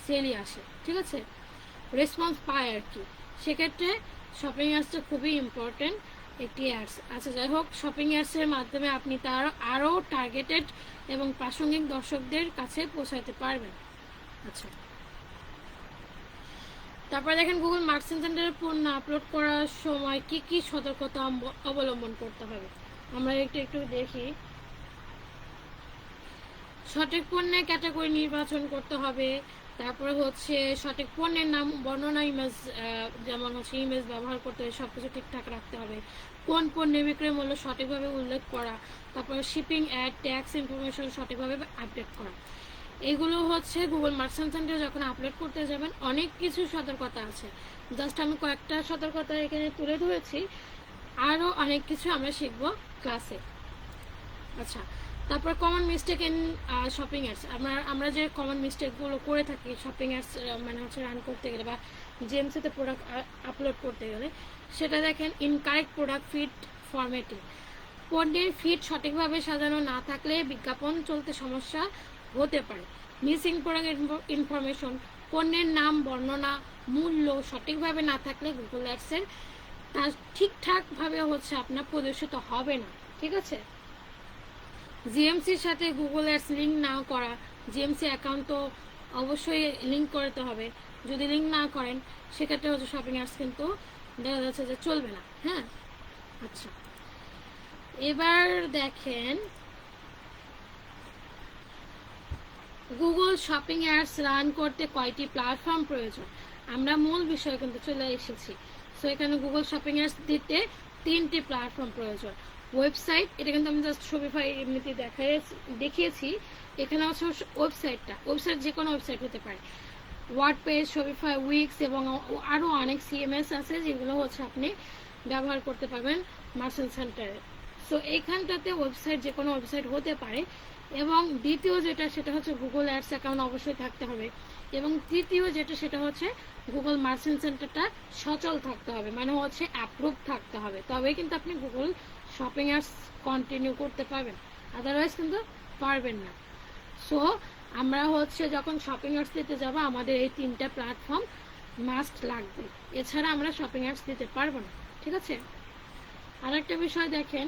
সেলই আসে, ঠিক আছে, রেসপন্স পায় আর কি। সেক্ষেত্রে শপিং অ্যাডসটা খুবই ইম্পর্টেন্ট একটি অ্যাডস। আচ্ছা, যাই হোক, শপিং অ্যাডসের মাধ্যমে আপনি তার আরও টার্গেটেড এবং প্রাসঙ্গিক দর্শকদের কাছে পৌঁছাতে পারবেন। আচ্ছা, তারপরে দেখেন গুগল মার্চেন্ট সেন্টারে পণ্য আপলোড করার সময় কি কি সতর্কতা অবলম্বন করতে হবে আমরা একটু দেখি। সঠিক পণ্যের ক্যাটাগরি নির্বাচন করতে হবে। তারপরে হচ্ছে সঠিক পণ্যের নাম, বর্ণনা, ইমেজ, যেমন হচ্ছে ইমেজ ব্যবহার করতে হবে, সব কিছু ঠিকঠাক রাখতে হবে। কোন পণ্যের বিক্রয় মূল্য সঠিকভাবে উল্লেখ করা, তারপরে শিপিং, অ্যাড, ট্যাক্স ইনফরমেশন সঠিকভাবে আপডেট করা। এগুলো হচ্ছে গুগল মার্চেন্ট সেন্টার যখন আপলোড করতে যাবেন অনেক কিছু সতর্কতা আছে, জাস্ট আমি কয়েকটা সতর্কতা এখানে তুলে ধরেছি, আরও অনেক কিছু আমরা শিখবো ক্লাসে। আচ্ছা, তারপর common mistake in shopping ads, আমরা যে কমন মিস্টেকগুলো করে থাকি শপিং অ্যাডস মানে হচ্ছে রান করতে গেলে বা জিএমসিতে প্রোডাক্ট আপলোড করতে গেলে, সেটা দেখেন ইনকারেক্ট প্রোডাক্ট ফিট ফরম্যাটিং, পণ্যের ফিট সঠিকভাবে সাজানো না থাকলে বিজ্ঞাপন চলতে সমস্যা হতে পারে। মিসিং প্রোডাক্ট ইনফরমেশন, পণ্যের নাম বর্ণনা মূল্য সঠিকভাবে না থাকলে গুগল অ্যাডসের তা ঠিকঠাকভাবে হচ্ছে আপনার প্রদর্শিত হবে না, ঠিক আছে। জিএমসির সাথে গুগল অ্যাডস লিঙ্ক না করা, জিএমসি অ্যাকাউন্ট তো অবশ্যই লিঙ্ক করতে হবে, যদি লিঙ্ক না করেন সেক্ষেত্রে হচ্ছে শপিং অ্যাডস কিন্তু দেখা যাচ্ছে যে চলবে না। হ্যাঁ, আচ্ছা, এবার দেখেন গুগল শপিং অ্যাডস রান করতে কয়টি প্ল্যাটফর্ম প্রয়োজন। আমরা মূল বিষয়ে কিন্তু চলে এসেছি। সো এখানে গুগল শপিং অ্যাডস দিতে 3টি প্ল্যাটফর্ম প্রয়োজন। ওয়েবসাইট, এটা কিন্তু আমি জাস্ট শপিফাই এমনিতে দেখিয়েছি। এখানে হচ্ছে ওয়েবসাইট যে কোনো ওয়েবসাইট হতে পারে, ওয়ার্ডপ্রেস, শপিফাই, উইক্স এবং আরও অনেক সিএমএস আছে যেগুলো হচ্ছে আপনি ব্যবহার করতে পারবেন মার্চেন্ট সেন্টারে। সো এইখানটাতে ওয়েবসাইট যে কোনো ওয়েবসাইট হতে পারে। এবং দ্বিতীয় যেটা সেটা হচ্ছে গুগল অ্যাডস অ্যাকাউন্ট অবশ্যই থাকতে হবে। এবং তৃতীয় যেটা সেটা হচ্ছে গুগল মার্চেন্ট সেন্টারটা সচল থাকতে হবে, মানে হচ্ছে অ্যাপ্রুভ থাকতে হবে, তবেই কিন্তু আপনি গুগল শপিং অ্যাডস কন্টিনিউ করতে পারবেন, আদারওয়াইজ কিন্তু পারবেন না। সো আমরা হচ্ছে যখন শপিং অ্যাডস দিতে যাব আমাদের এই 3টা প্ল্যাটফর্ম মাস্ট লাগবে, এছাড়া আমরা শপিং অ্যাডস দিতে পারবো না, ঠিক আছে। আর একটা বিষয় দেখেন,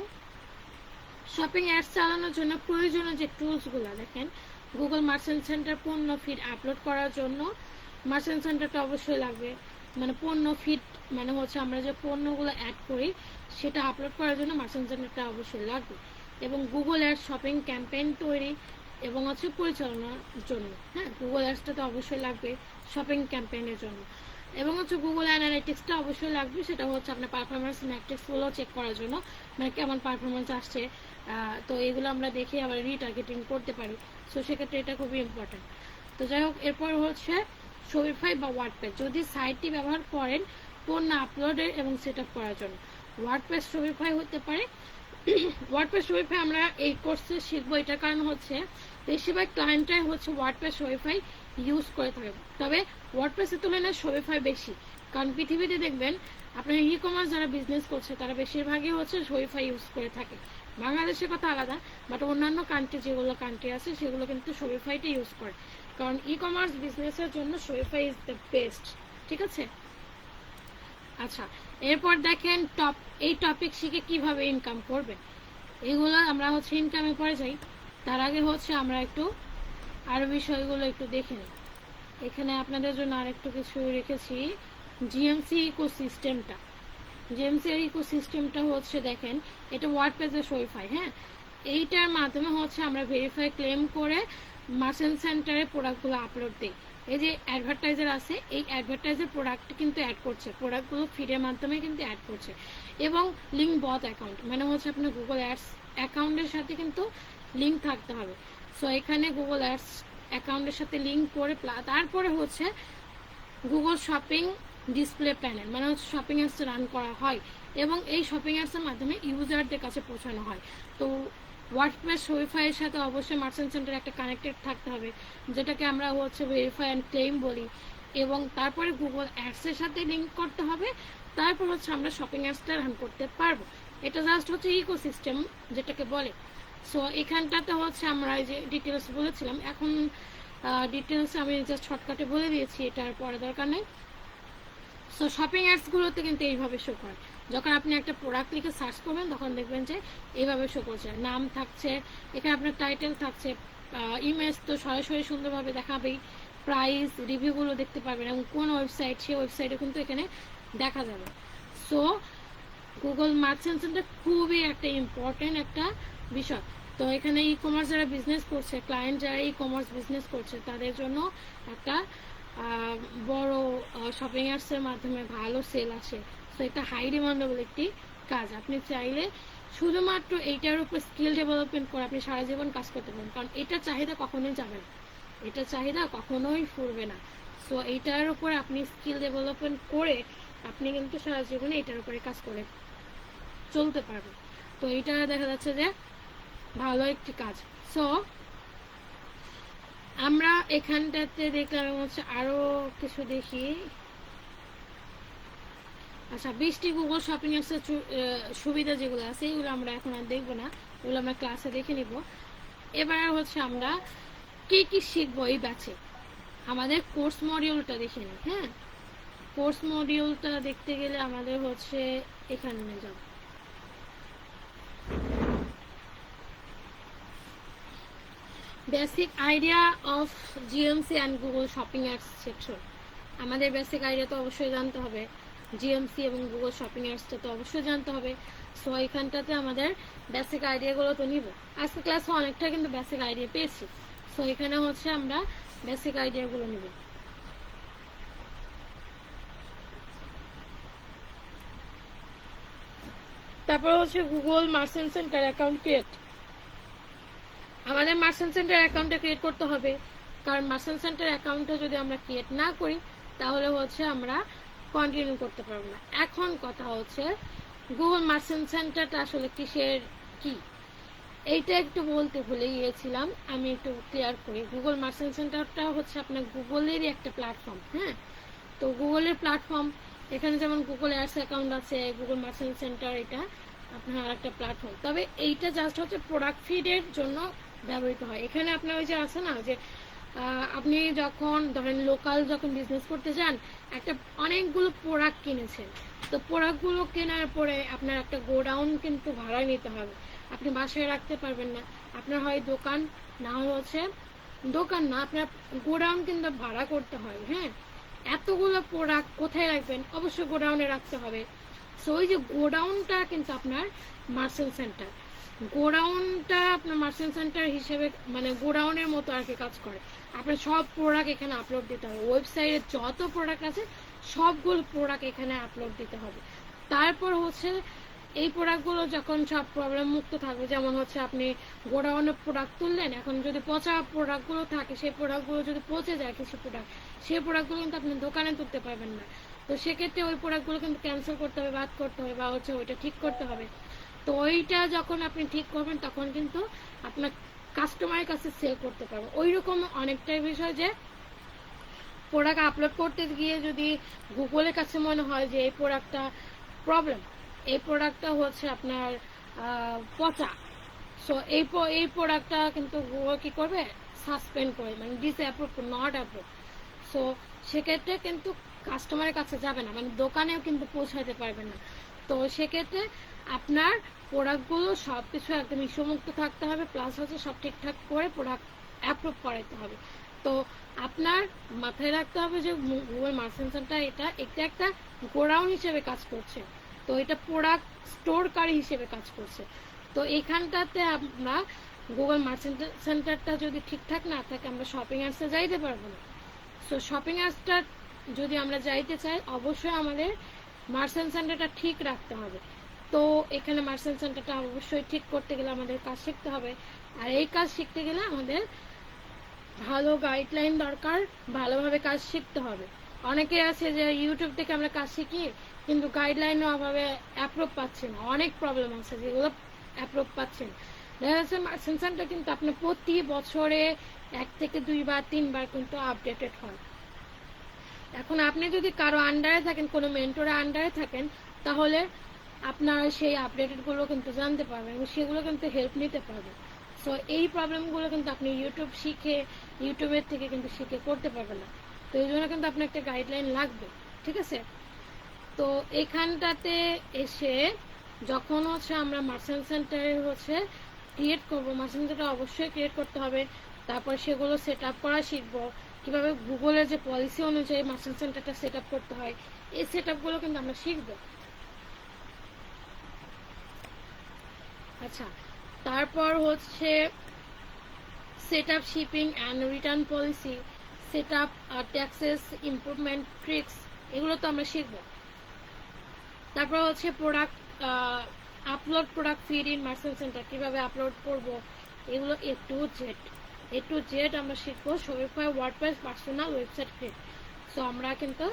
শপিং অ্যাডস চালানোর জন্য প্রয়োজনীয় যে টুলসগুলো দেখেন, গুগল মার্চেন্ট সেন্টার পণ্য ফিড আপলোড করার জন্য মার্চেন্ট সেন্টারটা অবশ্যই লাগবে, মানে পণ্য ফিড মানে হচ্ছে আমরা যে পণ্যগুলো অ্যাড করি সেটা আপলোড করার জন্য মার্চেন্ট সেন্টারটা অবশ্যই লাগবে। এবং গুগল অ্যাডস শপিং ক্যাম্পেইন তৈরি এবং হচ্ছে পরিচালনার জন্য, হ্যাঁ গুগল অ্যাডসটা তো অবশ্যই লাগবে শপিং ক্যাম্পেইনের জন্য। এবং হচ্ছে গুগল অ্যানালিটিক্সটা অবশ্যই লাগবে, সেটা হচ্ছে আপনার পারফরমেন্স ম্যাট্রিক্সগুলো চেক করার জন্য, মানে কেমন পারফরমেন্স আসছে, তো এগুলো আমরা দেখে আবার রিটার্গেটিং করতে পারি। সো সেক্ষেত্রে এটা খুবই ইম্পর্টেন্ট। তো যাই হোক, এরপর হচ্ছে শপিফাই বা ওয়ার্ডপ্রেস, যদি সাইটটি ব্যবহার করেন পণ্য আপলোডের এবং সেট আপ করার জন্য, ওয়ার্ডপ্রেস শপিফাই হতে পারে। ওয়ার্ডপ্রেস শপিফাই আমরা এই কোর্সে শিখবো, এটার কারণ হচ্ছে বেশিরভাগ ক্লায়েন্টরাই হচ্ছে ওয়ার্ডপ্রেস শপিফাই ইউজ করে থাকে, তবে ওয়ার্ডপ্রেসের তুলনায় শপিফাই বেশি, কারণ পৃথিবীতে দেখবেন আপনার ই কমার্স যারা বিজনেস করছে তারা বেশিরভাগই হচ্ছে শপিফাই ইউজ করে থাকে। বাংলাদেশের কথা আলাদা, বাট অন্যান্য কান্ট্রি যেগুলো কান্ট্রি আছে সেগুলো কিন্তু শপিফাইটা ইউজ করে, কারণ ই কমার্স বিজনেসের জন্য শপিফাই ইজ দ্য বেস্ট, ঠিক আছে। আচ্ছা, এরপর দেখেন এই টপিক শিখে কিভাবে ইনকাম করবেন, এগুলো আমরা হচ্ছে ইনকামে পরে যাই। তার আগে হচ্ছে আমরা একটু আরো বিষয়গুলো একটু দেখে নিই। এখানে আপনাদের জন্য আরেকটু কিছু রেখেছি, জিএমসি ইকোসিস্টেমটা। জিএমসি এর ইকোসিস্টেমটা হচ্ছে দেখেন, এটা ওয়ার্ডপ্রেসের শপিফাই, হ্যাঁ এইটার মাধ্যমে হচ্ছে আমরা ভেরিফাই ক্লেম করে মার্চেন্ট সেন্টারে প্রোডাক্টগুলো আপলোড দিই। এই যে অ্যাডভার্টাইজার আছে, এই অ্যাডভার্টাইজার প্রোডাক্ট কিন্তু অ্যাড করছে, প্রোডাক্টগুলো ফিডের মাধ্যমে কিন্তু অ্যাড করছে। এবং লিঙ্ক বট অ্যাকাউন্ট মানে হচ্ছে আপনার গুগল অ্যাডস অ্যাকাউন্টের সাথে কিন্তু লিঙ্ক থাকতে হবে। সো এখানে গুগল অ্যাডস অ্যাকাউন্টের সাথে লিঙ্ক করে তারপরে হচ্ছে গুগল শপিং ডিসপ্লে প্যানেল মানে হচ্ছে শপিং অ্যাডস রান করা হয় এবং এই শপিং অ্যাডসের মাধ্যমে ইউজারদের কাছে পৌঁছানো হয়। তো ওয়ার্ডপ্রেস শপিফাইয়ের সাথে অবশ্যই মার্চেন্ট সেন্টার একটা কানেক্টেড থাকতে হবে, যেটাকে আমরা হচ্ছে ভেরিফাই অ্যান্ড ক্লেম বলি, এবং তারপরে গুগল অ্যাডসের সাথে লিঙ্ক করতে হবে, তারপর হচ্ছে আমরা শপিং অ্যাডসটা রান করতে পারবো। এটা জাস্ট হচ্ছে ইকোসিস্টেম যেটাকে বলে। সো এখানটাতে হচ্ছে আমরা এই যে ডিটেলস বলেছিলাম, এখন ডিটেলস আমি জাস্ট শর্টকাটে বলে দিয়েছি, এটার পরে দরকার নেই। সো শপিং অ্যাডসগুলোতে কিন্তু এইভাবে শো করে, যখন আপনি একটা প্রোডাক্ট লিখে সার্চ করবেন তখন দেখবেন যে এইভাবে শো করছে, নাম থাকছে, এখানে আপনার টাইটেল থাকছে, ইমেজ তো সরাসরি সুন্দরভাবে দেখাবেই, প্রাইস রিভিউগুলো দেখতে পারবেন এবং কোন ওয়েবসাইট সেই ওয়েবসাইটে কিন্তু এখানে দেখা যাবে। সো গুগল মার্চেন্ট সেন্টার খুবই একটা ইম্পর্টেন্ট একটা বিষয়। তো এখানে ই কমার্স যারা বিজনেস করছে, ক্লায়েন্ট যারা ই কমার্স বিজনেস করছে তাদের জন্য একটা বড় শপিং অ্যাডসের মাধ্যমে ভালো সেল আসে। সো এটা হাই ডিমান্ডেবল একটি কাজ, আপনি চাইলে শুধুমাত্র এইটার উপর স্কিল ডেভেলপমেন্ট করে আপনি সারা জীবন কাজ করতে পারেন, কারণ এটার চাহিদা কখনোই যাবে না, এটা চাহিদা কখনোই ফুরবে না। সো এইটার উপর আপনি স্কিল ডেভেলপমেন্ট করে আপনি কিন্তু সারা জীবনে এটার উপরে কাজ করে চলতে পারবেন। তো এইটা দেখা যাচ্ছে যে ভালো একটি কাজ। সো আমরা এখানটাতে দেখলাম হচ্ছে আরো কিছু দেখি। আচ্ছা, 20টি গুগল শপিং অ্যাপসের সুবিধা যেগুলো আছে এগুলো আমরা এখন আর দেখবো না, ওগুলো আমরা ক্লাসে দেখে নিব। এবার হচ্ছে আমরা কি কি শিখবো এই ব্যাচে, আমাদের কোর্স মডিউলটা দেখে নিই। হ্যাঁ, কোর্স মডিউলটা দেখতে গেলে আমাদের হচ্ছে এখানে যাব। Basic idea of GMC and Google shopping apps section. আমাদের বেসিক আইডিয়া তো অবশ্যই জানতে হবে, জিএমসি এবং গুগল শপিং অ্যাপসটা তো অবশ্যই জানতে হবে। সো এখানটাতে আমাদের বেসিক আইডিয়াগুলো তো নিব। আজকে ক্লাসে অনেকটা কিন্তু বেসিক আইডিয়া পেয়েছি। সো এখানে হচ্ছে আমরা বেসিক আইডিয়াগুলো নিব। তারপর হচ্ছে Google merchant centre account create. আমাদের মার্চেন্ট সেন্টার অ্যাকাউন্টটা ক্রিয়েট করতে হবে, কারণ মার্চেন্ট সেন্টার অ্যাকাউন্টটা যদি আমরা ক্রিয়েট না করি তাহলে হচ্ছে আমরা কন্টিনিউ করতে পারবো না। এখন কথা হচ্ছে গুগল মার্চেন্ট সেন্টারটা আসলে কিসের কি, এইটা একটু বলতে ভুলে গিয়েছিলাম, আমি একটু ক্লিয়ার করি। গুগল মার্চেন্ট সেন্টারটা হচ্ছে আপনার গুগলেরই একটা প্ল্যাটফর্ম। হ্যাঁ, তো গুগলের প্ল্যাটফর্ম, এখানে যেমন গুগল অ্যাডস অ্যাকাউন্ট আছে, গুগল মার্চেন্ট সেন্টার এটা আপনার একটা প্ল্যাটফর্ম। তবে এইটা জাস্ট হচ্ছে প্রোডাক্ট ফিডের জন্য ব্যবহৃত হয়। এখানে আপনার ওই যে আছে না যে আপনি যখন ধরেন লোকাল যখন বিজনেস করতে যান, একটা অনেকগুলো প্রোডাক্ট কিনেছেন, তো প্রোডাক্টগুলো কেনার পরে আপনার একটা গোডাউন কিন্তু ভাড়া নিতে হবে, আপনি বাসায় রাখতে পারবেন না। আপনার হয় দোকান, না হলে হচ্ছে দোকান না, আপনার গোডাউন কিন্তু ভাড়া করতে হয়। হ্যাঁ, এতগুলো প্রোডাক্ট কোথায় রাখবেন, অবশ্যই গোডাউনে রাখতে হবে। সো ওই যে গোডাউনটা কিন্তু আপনার মার্চেন্ট সেন্টার, গোডাউনটা আপনার মার্চেন্ট সেন্টার হিসেবে মানে গোডাউনের মতো আর কি কাজ করে। আপনার সব প্রোডাক্ট এখানে আপলোড দিতে হবে, ওয়েবসাইটে যত প্রোডাক্ট আছে সবগুলো প্রোডাক্ট এখানে আপলোড দিতে হবে। তারপর হচ্ছে এই প্রোডাক্টগুলো যখন সব প্রবলেম মুক্ত থাকবে, যেমন হচ্ছে আপনি গোডাউনে প্রোডাক্ট তুললেন, এখন যদি পচা প্রোডাক্টগুলো থাকে, সেই প্রোডাক্টগুলো যদি পচে যায় কিছু প্রোডাক্ট, সেই প্রোডাক্টগুলো কিন্তু আপনি দোকানে তুলতে পারবেন না। তো সেক্ষেত্রে ওই প্রোডাক্টগুলো কিন্তু ক্যান্সেল করতে হবে, বাদ করতে হবে, বা হচ্ছে ওইটা ঠিক করতে হবে। তো ওইটা যখন আপনি ঠিক করবেন তখন কিন্তু আপনার কাস্টমারের কাছে সেল করতে পারবেন। ওই রকম অনেকটাই বিষয় যে প্রোডাক্ট আপলোড করতে গিয়ে যদি গুগলের কাছে মনে হয় যে এই প্রোডাক্টটা প্রবলেম, এই প্রোডাক্টটা হচ্ছে আপনার পচা, সো এই প্রোডাক্টটা কিন্তু গুগল কী করবে, সাসপেন্ড করে, মানে ডিসঅ্যাপ্রুভ, নট অ্যাপ্রুভ। সো সেক্ষেত্রে কিন্তু কাস্টমারের কাছে যাবে না, মানে দোকানেও কিন্তু পৌঁছাতে পারবে না। তো সেক্ষেত্রে আপনার প্রোডাক্টগুলো সব কিছু একদম ইস্যুমুক্ত থাকতে হবে, প্লাস হচ্ছে সব ঠিকঠাক করে প্রোডাক্ট অ্যাপ্রুভ করাতে হবে। তো আপনার মাথায় রাখতে হবে যে গুগল মার্চেন্ট সেন্টার এটা একটা গোডাউন হিসেবে কাজ করছে, তো এটা প্রোডাক্ট স্টোরকারী হিসেবে কাজ করছে। তো এখানটাতে আমরা গুগল মার্চেন্ট সেন্টারটা যদি ঠিকঠাক না থাকে আমরা শপিং অ্যাপসে যাইতে পারবো না। সো শপিং অ্যাপসটা যদি আমরা যাইতে চাই অবশ্যই আমাদের মার্চেন্ট সেন্টারটা ঠিক রাখতে হবে। তো এখানে মার্চেন্ট সেন্টারটা অবশ্যই ঠিক করতে গেলে আমাদের কাজ শিখতে হবে, আর এই কাজ শিখতে গেলে আমাদের ভালো গাইডলাইন দরকার, ভালোভাবে কাজ শিখতে হবে। অনেকে আছে যে ইউটিউব থেকে আমরা কাজ শিখি কিন্তু গাইডলাইনের অভাবে অ্যাপ্রুভ পাচ্ছি না, অনেক প্রবলেম আছে যেগুলো অ্যাপ্রুভ পাচ্ছেন। দেখা যাচ্ছে মার্চেন্ট সেন্টার কিন্তু আপনার প্রতি বছরে 1 থেকে 2 বার 3 বার কিন্তু আপডেটেড হয়। এখন আপনি যদি কারো আন্ডারে থাকেন, কোনো মেন্টরের আন্ডারে থাকেন, তাহলে আপনার সেই আপডেটেডগুলো কিন্তু জানতে পারবেন এবং সেগুলো কিন্তু হেল্প নিতে পারবেন। সো এই প্রবলেমগুলো কিন্তু আপনি ইউটিউবের থেকে কিন্তু শিখে করতে পারবেন না। তো এই জন্য কিন্তু আপনার একটা গাইডলাইন লাগবে, ঠিক আছে? তো এখানটাতে এসে যখন হচ্ছে আমরা মার্চেন্ট সেন্টারে হচ্ছে ক্রিয়েট করবো, মার্চেন্ট সেন্টারটা অবশ্যই ক্রিয়েট করতে হবে। তারপর সেগুলো সেট আপ করা শিখবো, কীভাবে গুগলের যে পলিসি অনুযায়ী মার্চেন্ট সেন্টারটা সেট আপ করতে হয়, এই সেট আপগুলো কিন্তু আমরা শিখবো। আচ্ছা, তারপর হচ্ছে set up shipping and return policy, set up taxes improvement tricks, এগুলো তো আমরা শিখবো। তারপর হচ্ছে product upload, product feed in merchant centre, কীভাবে আপলোড করবো, এগুলো A to Z A to Z আমরা শিখবো Shopify WordPress personal website create. So আমরা কিন্তু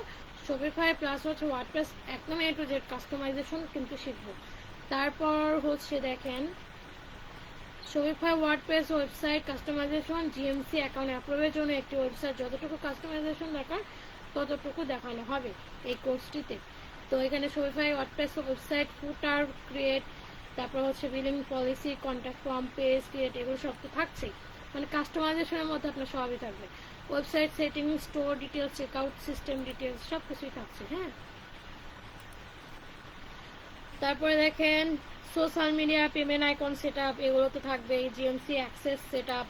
Shopify প্লাস হচ্ছে ওয়ার্ডপ্রেস একদম A to Z কাস্টমাইজেশন কিন্তু শিখবো। তারপর হচ্ছে দেখেন Shopify WordPress website customisation, GMC account অ্যাপ্রুভের জন্য একটি ওয়েবসাইট যতটুকু কাস্টমাইজেশন দরকার ততটুকু দেখানো হবে এই কোর্সটিতে। তো এখানে Shopify ওয়ার্ডপ্রেস ওয়েবসাইট ফুটার ক্রিয়েট, তারপর হচ্ছে billing policy, contact form, page create, এগুলো সব তো থাকছেই, মানে কাস্টমাইজেশনের মধ্যে আপনার সবই থাকবে। Website setting, store details, checkout system details সব কিছুই থাকছে। হ্যাঁ, তারপরে দেখেন social media payment icon set up, এগুলো তো থাকবেই। GMC access set up,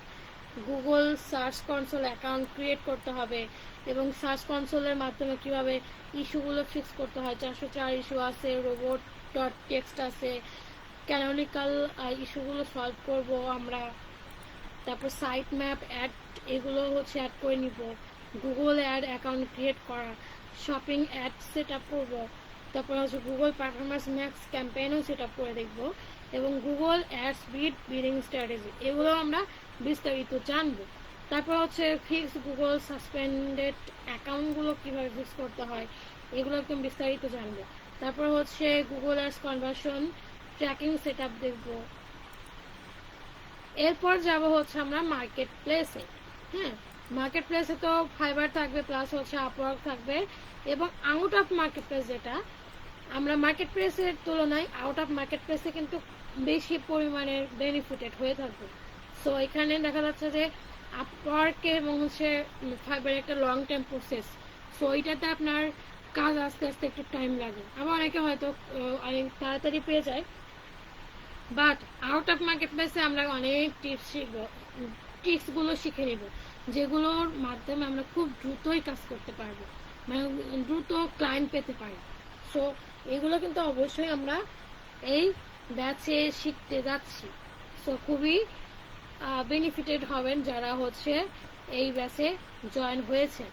Google search console account create করতে হবে এবং সার্চ কনসোলের মাধ্যমে কীভাবে ইস্যুগুলো ফিক্স করতে হয়। 404 ইস্যু আছে, রোবট ডট টেক্সট আছে, ক্যানোনিক্যাল ইস্যুগুলো সলভ করব আমরা। তারপর সাইট ম্যাপ অ্যাড, এগুলো হচ্ছে অ্যাড করে নিব। গুগল অ্যাড অ্যাকাউন্ট ক্রিয়েট করা, শপিং অ্যাড সেট আপ করবো। তারপর হচ্ছে গুগল পারফরমেন্স ম্যাক্স ক্যাম্পেইনও সেট আপ করে দেখবো এবং গুগল অ্যাডস বিডিং স্ট্র্যাটেজি, এগুলো আমরা বিস্তারিত জানবো। তারপর হচ্ছে ফিক্স গুগল সাসপেন্ডেড অ্যাকাউন্টগুলো কীভাবে ফিক্স করতে হয়, এগুলো একদম বিস্তারিত জানবো। তারপর হচ্ছে Google ads conversion tracking set up দেখবো। এরপর যাব হচ্ছে আমরা মার্কেট প্লেসে। হ্যাঁ, মার্কেট প্লেসে তো ফাইবার থাকবে, প্লাস হচ্ছে আপওয়ার্ক থাকবে এবং আউট অফ মার্কেট প্লেস, যেটা আমরা মার্কেট প্লেসের তুলনায় আউট অফ মার্কেট প্লেসে কিন্তু বেশি পরিমাণে বেনিফিটেড হয়ে থাকবে। সো এখানে দেখা যাচ্ছে যে আপওয়ার্কে এবং হচ্ছে ফাইবার একটা লং টার্ম প্রসেস। সো এইটাতে আপনার কাজ আস্তে আস্তে একটু টাইম লাগে, আবার অনেকে হয়তো অনেক তাড়াতাড়ি পেয়ে যায়। বাট আউট অফ মার্কেট প্লেসে আমরা অনেক টিপস শিখব, টিপসগুলো শিখে নেব যেগুলোর মাধ্যমে আমরা খুব দ্রুতই কাজ করতে পারবো, মানে দ্রুত ক্লায়েন্ট পেতে পারি। সো এগুলো কিন্তু অবশ্যই আমরা এই ব্যাচে শিখতে যাচ্ছি। সো খুবই বেনিফিটেড হবেন যারা হচ্ছে এই ব্যাচে জয়েন হয়েছে।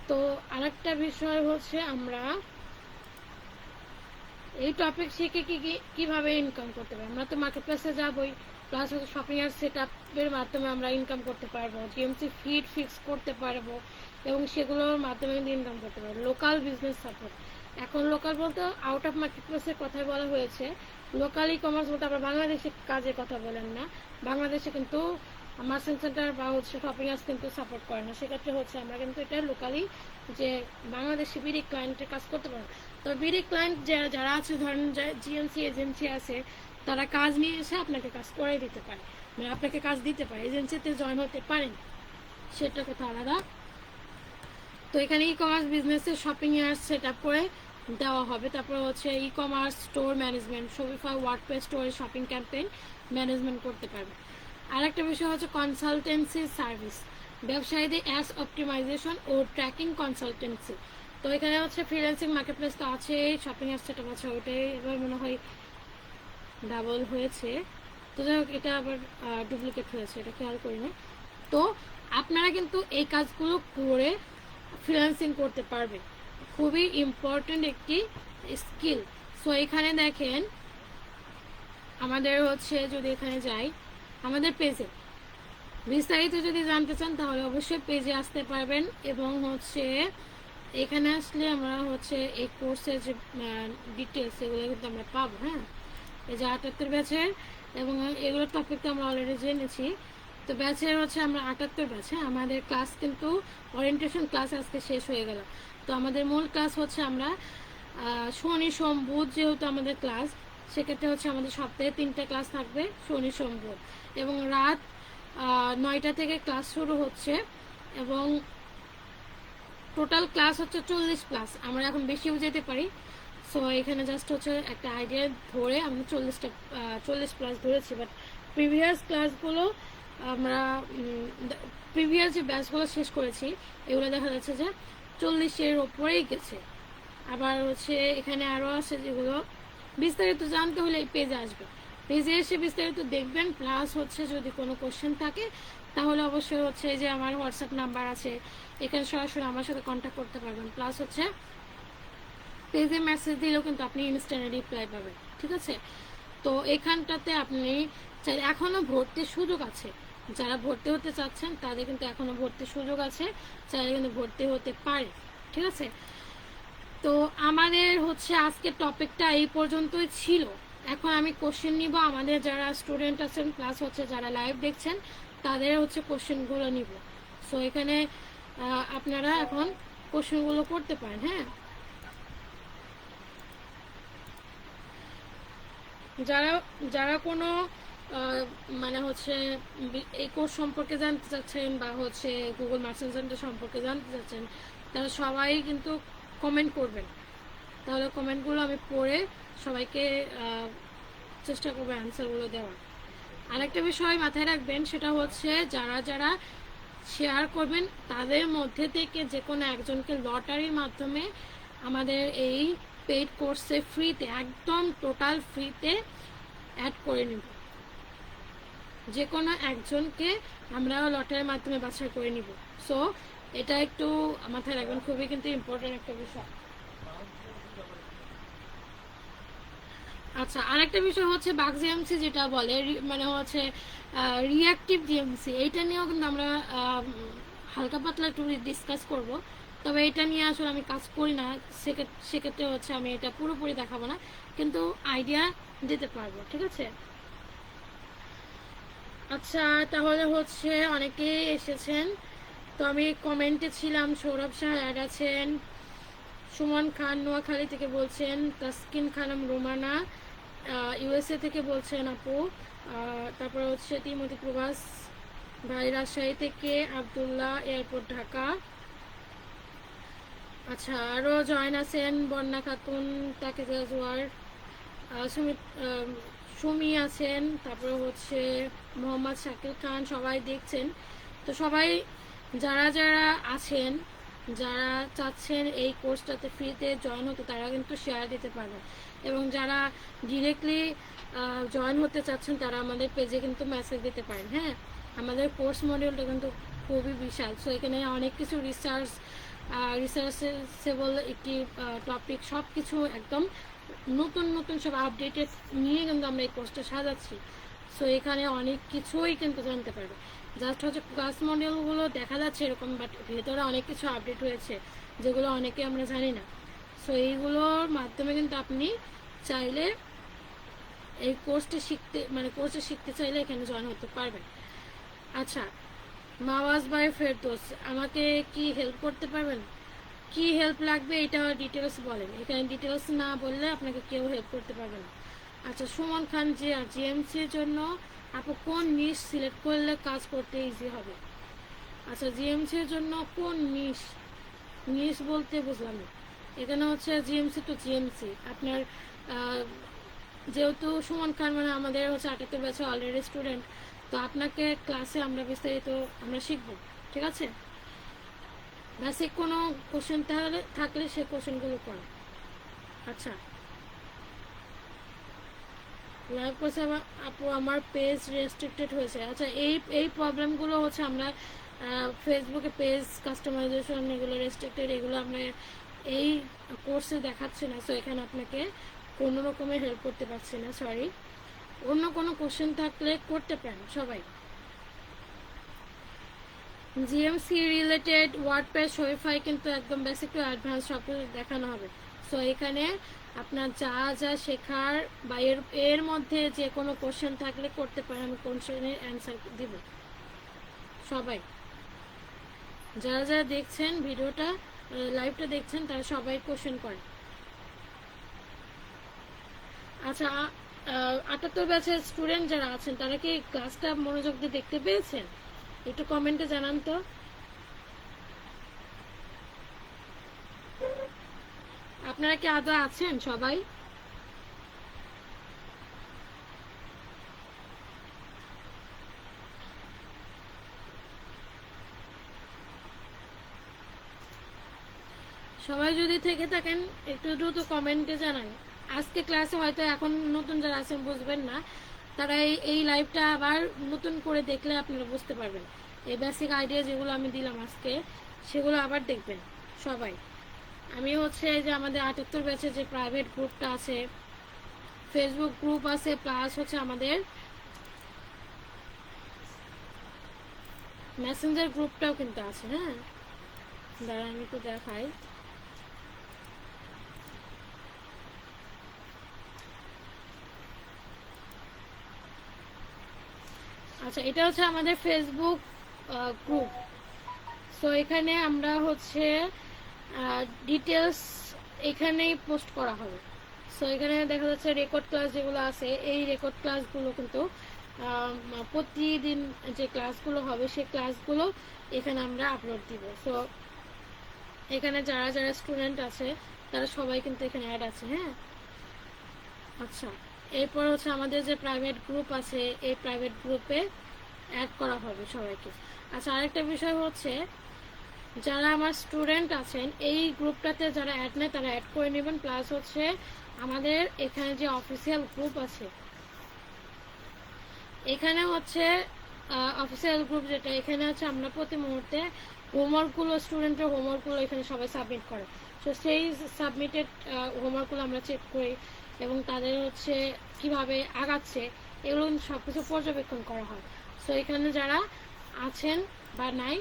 তো আরেকটা বিষয় হচ্ছে আমরা এই টপিক শিখে কিভাবে ইনকাম করতে পারবো। আমরা তো মার্কেট প্লেসে যাবোই, প্লাস হচ্ছে শপিং এর সেট আপের মাধ্যমে আমরা ইনকাম করতে পারবো, জিএমসি ফিড ফিক্স করতে পারবো এবং সেগুলোর মাধ্যমে কিন্তু ইনকাম করতে পারবো। লোকাল বিজনেস সাপোর্ট, এখন লোকাল বলতে আউট অফ মার্কেট প্লেসের কথাই বলা হয়েছে। লোকাল ই কমার্স বলতে আমরা বাংলাদেশে কাজের কথা বলেন না, বাংলাদেশে কিন্তু মার্চেন্ট সেন্টার বা হচ্ছে শপিং হাউস কিন্তু সাপোর্ট করে না। সেক্ষেত্রে হচ্ছে আমরা কিন্তু এটা লোকালি যে বাংলাদেশি বিডি ক্লায়েন্টের কাজ করতে পারবো। তো বিডি ক্লায়েন্ট যারা আছে, ধরেন জিএমসি এজেন্সি আছে, তারা কাজ নিয়ে এসে আপনাকে কাজ করে দিতে পারে, মানে আপনাকে কাজ দিতে পারে, এজেন্সিতে জয়েন হতে পারেন, সেটা কথা আলাদা। তো এখানে ই কমার্স বিজনেসের শপিং এর সেট আপ করে দেওয়া হবে। তারপরে হচ্ছে e commerce store management, Shopify WordPress স্টোরের শপিং ক্যাম্পেইন ম্যানেজমেন্ট করতে পারবে। আরেকটা বিষয় হচ্ছে কনসালটেন্সি সার্ভিস, ব্যবসায়ীদের অ্যাডস অপটিমাইজেশন ও ট্র্যাকিং কনসালটেন্সি। তো এখানে হচ্ছে ফ্রিল্যান্সিং মার্কেট প্লেস তো আছে, শপিং অ্যাপ সেট আপ আছে, ওটাই এবার মনে হয় ডাবল হয়েছে। তো যাই হোক, এটা আবার ডুপ্লিকেট হয়েছে, এটা খেয়াল করি না। তো আপনারা কিন্তু এই কাজগুলো করে ফ্রিল্যান্সিং করতে পারবেন, খুবই ইম্পর্টেন্ট একটি স্কিল। সো এখানে দেখেন আমাদের হচ্ছে, যদি এখানে যাই আমাদের পেজে বিস্তারিত যদি জানতে চান তাহলে অবশ্যই পেজে আসতে পারবেন এবং হচ্ছে এখানে আসলে আমরা হচ্ছে এই কোর্সের যে ডিটেলস এগুলো কিন্তু আমরা পাবো। হ্যাঁ, এই যে 78 ব্যাচের এবং এগুলোর টপিক তো আমরা অলরেডি জেনেছি। তো ব্যাচের হচ্ছে আমরা 78 ব্যাচে আমাদের ক্লাস কিন্তু ওরিয়েন্টেশন ক্লাস আজকে শেষ হয়ে গেল। তো আমাদের মূল ক্লাস হচ্ছে আমরা শনি সোম বুধ যেহেতু আমাদের ক্লাস, সেক্ষেত্রে হচ্ছে আমাদের সপ্তাহে 3টা ক্লাস থাকবে শনি সোম বুধ এবং রাত 9টা থেকে ক্লাস শুরু হচ্ছে এবং টোটাল ক্লাস হচ্ছে 40+। আমরা এখন বেশিও যেতে পারি। সো এখানে জাস্ট হচ্ছে একটা আইডিয়া ধরে আমরা 40+ ধরেছি, বাট প্রিভিয়াস ক্লাসগুলো আমরা প্রিভিয়াস যে ব্যাচগুলো শেষ করেছি এগুলো দেখা যাচ্ছে যে 40-এর ওপরেই গেছে। আবার হচ্ছে এখানে আরও আছে যেগুলো বিস্তারিত জানতে হলে এই পেজে আসবে, পেজে এসে বিস্তারিত দেখবেন। প্লাস হচ্ছে যদি কোনো কোশ্চেন থাকে তাহলে অবশ্যই হচ্ছে যে আমার হোয়াটসঅ্যাপ নাম্বার আছে, এখানে সরাসরি আমার সাথে কন্ট্যাক্ট করতে পারবেন। প্লাস হচ্ছে পেজে মেসেজ দিলেও কিন্তু আপনি ইনস্ট্যান্ট রিপ্লাই পাবেন, ঠিক আছে। তো এখানটাতে আপনি চাই, এখনও ভর্তির সুযোগ আছে, যারা ভর্তি হতে চাচ্ছেন তাদের কিন্তু এখনো ভর্তির সুযোগ আছে, চাইলে কিন্তু ভর্তি হতে পারে। ঠিক আছে, তো আমাদের হচ্ছে আজকের টপিকটা এই পর্যন্তই ছিল। এখন আমি কোশ্চেন নিব, আমাদের যারা স্টুডেন্ট আছেন প্লাস হচ্ছে যারা লাইভ দেখছেন তাদের হচ্ছে কোশ্চেনগুলো নিব। সো এখানে আপনারা এখন কোশ্চেনগুলো করতে পারেন। হ্যাঁ, যারা যারা কোনো মানে হচ্ছে এই কোর্স সম্পর্কে জানতে চাচ্ছেন বা হচ্ছে গুগল মার্চেন্ট সেন্টার সম্পর্কে জানতে চাচ্ছেন, তারা সবাই কিন্তু কমেন্ট করবেন, তাহলে কমেন্টগুলো আমি পড়ে সবাইকে চেষ্টা করবো অ্যান্সারগুলো দেওয়ার। আরেকটা বিষয় মাথায় রাখবেন, সেটা হচ্ছে যারা যারা শেয়ার করবেন তাদের মধ্যে থেকে যে কোনো একজনকে লটারির মাধ্যমে আমাদের এই পেইড কোর্সে ফ্রিতে, একদম টোটাল ফ্রিতে অ্যাড করে নিব। যে কোনো একজনকে আমরা লটারির মাধ্যমে বাছাই করে নিব। সো এটা একটু মাথায় রাখবেন, খুবই কিন্তু ইম্পর্টেন্ট একটা বিষয়। আচ্ছা, আরেকটা বিষয় হচ্ছে বাগ জিএমসি যেটা বলে, মানে হচ্ছে রিঅ্যাক্টিভ জিএমসি, এইটা নিয়েও কিন্তু আমরা হালকা পাতলা একটু ডিসকাস করব। তবে এটা নিয়ে আসলে আমি কাজ করি না, সেক্ষেত্রে হচ্ছে আমি এটা পুরোপুরি দেখাবো না, কিন্তু আইডিয়া দিতে পারবো। ঠিক আছে, আচ্ছা তাহলে হচ্ছে অনেকে এসেছেন, তো আমি কমেন্টে ছিলাম। সৌরভ শাহ অ্যাড আছেন, সুমন খান নোয়াখালী থেকে বলছেন, তাসকিন খানম রোমানা ইউএসএ থেকে বলছেন আপু, তারপরে হচ্ছে তিমতি প্রবাস ভাই রাজশাহী থেকে, আবদুল্লাহ এয়ারপোর্ট ঢাকা। আচ্ছা, আরও জয়েন আছেন বন্যা খাতুন, তাকে জোয়ার, সুমিত, সুমি আছেন, তারপরে হচ্ছে মোহাম্মদ শাকিল খান, সবাই দেখছেন। তো সবাই যারা যারা আছেন, যারা চাচ্ছেন এই কোর্সটাতে ফ্রিতে জয়েন হতে, তারা কিন্তু শেয়ার দিতে পারবেন। এবং যারা ডিরেক্টলি জয়েন হতে চাচ্ছেন তারা আমাদের পেজে কিন্তু মেসেজ দিতে পারেন। হ্যাঁ, আমাদের কোর্স মডিউলটা কিন্তু খুবই বিশাল। সো এখানে অনেক কিছু রিসার্চেবল একটি টপিক, সব কিছু একদম নতুন নতুন সব আপডেটেড নিয়ে কিন্তু আমরা এই কোর্সটা সাজাচ্ছি। সো এখানে অনেক কিছুই কিন্তু জানতে পারবে। জাস্ট হচ্ছে ক্লাস মডিউলগুলো দেখা যাচ্ছে এরকম, বাট ভেতরে অনেক কিছু আপডেট হয়েছে যেগুলো অনেকে আমরা জানি না। সো এইগুলোর মাধ্যমে কিন্তু আপনি চাইলে এই কোর্সটা শিখতে চাইলে এখানে জয়েন হতে পারবেন। আচ্ছা, মাওয়াজ ভাই ফেরদৌস, আমাকে কি হেল্প করতে পারবেন? কি হেল্প লাগবে এটা ডিটেলস বলেন, এখানে ডিটেলস না বললে আপনাকে কেউ হেল্প করতে পারবে না। আচ্ছা, সুমন খান যে জিএমসির জন্য আপু কোন নিশ সিলেক্ট করলে কাজ করতে ইজি হবে? আচ্ছা, জিএমসির জন্য কোন নিশ বলতে বুঝলাম না। এখানে হচ্ছে জিএমসি টু জিএমসি আপনার, যেহেতু সুমন খান মানে আমাদের হচ্ছে 78 ব্যাচে অলরেডি স্টুডেন্ট, তো আপনাকে ক্লাসে আমরা বিস্তারিত আমরা শিখব। ঠিক আছে, বেসিক কোনো কোশ্চেন থাকলে সে কোশ্চেনগুলো করো। আচ্ছা, লাইভ করছে আপু আমার পেজ রেস্ট্রিক্টেড হয়েছে। আচ্ছা, এই প্রবলেমগুলো হচ্ছে আমরা ফেসবুকে পেজ কাস্টমাইজেশন এগুলো রেস্ট্রিক্টেড, এগুলো আমরা এই কোর্সে দেখাচ্ছি না। সো এখানে আপনাকে কোনো রকমের হেল্প করতে পারছি না, সরি। অন্য কোনো কোশ্চেন থাকলে করতে পারেন সবাই। জিএমসি রিলেটেড ওয়ার্ডপ্রেস শপিফাই কিন্তু একদম বেসিক টু অ্যাডভান্স সব কিছু দেখানো হবে। সো এখানে আপনার যা যা শেখার বা এর মধ্যে যে কোনো কোশ্চেন থাকলে করতে পারেন, আমি কোশ্চেনের অ্যান্সার দিব। সবাই যারা যারা দেখছেন ভিডিওটা, লাইভটা দেখছেন, তারা সবাই কোশ্চেন করেন। আচ্ছা, 78 ব্যাচের স্টুডেন্ট যারা আছেন তারা কি ক্লাসটা মনোযোগ দিয়ে দেখতে পেয়েছেন? একটু কমেন্টে জানান তো। আপনারা কি আদৌ আছেন সবাই? সবাই যদি থেকে থাকেন একটু দ্রুত কমেন্টে জানান। আজকে ক্লাসে হয়তো এখন নতুন যারা আছেন বুঝবেন না, তারা এই লাইভটা আবার নতুন করে দেখলে আপনারা বুঝতে পারবেন। এই বেসিক আইডিয়া যেগুলো আমি দিলাম আজকে সেগুলো আবার দেখবেন সবাই। আমি হচ্ছে যে আমাদের 78 ব্যাচে যে প্রাইভেট গ্রুপটা আছে, ফেসবুক গ্রুপ আছে, প্লাস হচ্ছে আমাদের মেসেঞ্জার গ্রুপটাও কিন্তু আছে। হ্যাঁ, দাঁড়া আমি একটু দেখাই। আচ্ছা, এটা হচ্ছে আমাদের ফেসবুক গ্রুপ। সো এখানে আমরা হচ্ছে ডিটেলস এখানেই পোস্ট করা হবে। সো এখানে দেখা যাচ্ছে রেকর্ড ক্লাস যেগুলো আছে, এই রেকর্ড ক্লাসগুলো কিন্তু প্রতিদিন যে ক্লাসগুলো হবে সেই ক্লাসগুলো এখানে আমরা আপলোড দিব। সো এখানে যারা যারা স্টুডেন্ট আছে তারা সবাই কিন্তু এখানে অ্যাড আছে। হ্যাঁ, আচ্ছা, এরপর হচ্ছে আমাদের যে প্রাইভেট গ্রুপ আছে এই প্রাইভেট গ্রুপে অ্যাড করা হবে সবাইকে। আচ্ছা, আরেকটা বিষয় হচ্ছে যারা আমার স্টুডেন্ট আছেন এই গ্রুপটাতে যারা অ্যাড নেয় তারা অ্যাড করে নেবেন। প্লাস হচ্ছে আমাদের এখানে যে অফিসিয়াল গ্রুপ আছে, এখানে হচ্ছে অফিসিয়াল গ্রুপ যেটা, এখানে হচ্ছে আমরা প্রতি মুহূর্তে হোমওয়ার্কগুলো, স্টুডেন্টের হোমওয়ার্কগুলো এখানে সবাই সাবমিট করে। তো সেই সাবমিটেড হোমওয়ার্কগুলো আমরা চেক করি এবং তাদের হচ্ছে কিভাবে আগাচ্ছে এগুলো সব কিছু পর্যবেক্ষণ করা হয়। সো এখানে যারা আছেন বা নাই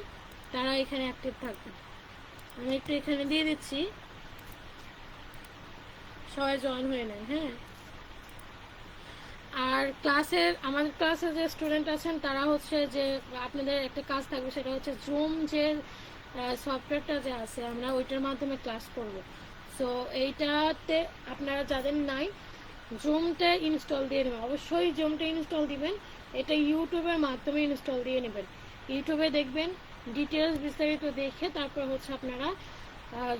তারা এখানে অ্যাক্টিভ থাকবেন। আমি একটু এখানে দিয়ে দিচ্ছি, সবাই জয়েন হয়ে নেন। হ্যাঁ, আর ক্লাসের আমাদের ক্লাসে যে স্টুডেন্ট আছেন তারা হচ্ছে যে আপনাদের একটা কাজ থাকবে, সেটা হচ্ছে জুম যে সফটওয়্যারটা যে আছে আমরা ওইটার মাধ্যমে ক্লাস করব। সো এইটাতে আপনারা যাদের নাই জুমটা ইনস্টল দিয়ে নেবেন, অবশ্যই জুমটা ইনস্টল দিবেন। এটা ইউটিউবের মাধ্যমে ইনস্টল দিয়ে নেবেন। ইউটিউবে দেখবেন ডিটেলস বিস্তারিত দেখে তারপর হচ্ছে আপনারা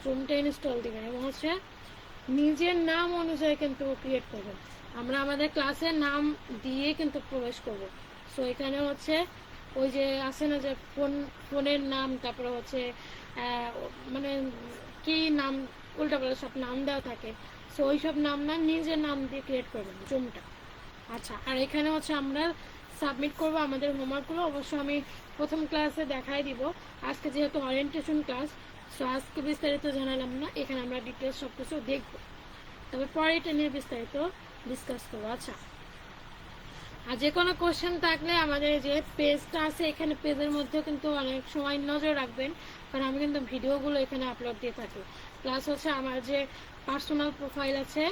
জুমটা ইনস্টল দিবেন এবং হচ্ছে নিজের নাম অনুযায়ী কিন্তু ক্রিয়েট করবেন। আমরা আমাদের ক্লাসের নাম দিয়ে কিন্তু প্রবেশ করব। সো এখানে হচ্ছে ওই যে আছে না যে ফোনের নাম, তারপরে হচ্ছে মানে কি নাম উল্টাপাল্টা সব নাম দেওয়া থাকে। সো ওই সব নাম না, নিজের নাম দিয়ে ক্রিয়েট করবেন জুমটা। আচ্ছা, আর এখানে হচ্ছে আমরা সাবমিট করব আমাদের হোমওয়ার্কগুলো। অবশ্য আমি প্রথম ক্লাসে দেখাই দিব, আজকে যেহেতু ওরিয়েন্টেশন ক্লাস সো আজকে বিস্তারিত জানালাম না, এখানে আমরা ডিটেলস সব কিছু দেখবো, তবে পরে এটা নিয়ে বিস্তারিত ডিসকাস করবো। আচ্ছা, আর যে কোনো কোশ্চেন থাকলে আমাদের যে পেজটা আছে এখানে পেজের মধ্যে কিন্তু অনেক সময় নজর রাখবেন, কারণ আমি কিন্তু ভিডিওগুলো এখানে আপলোড দিয়ে থাকি। প্লাস হচ্ছে আমার যে পার্সোনাল প্রোফাইল আছে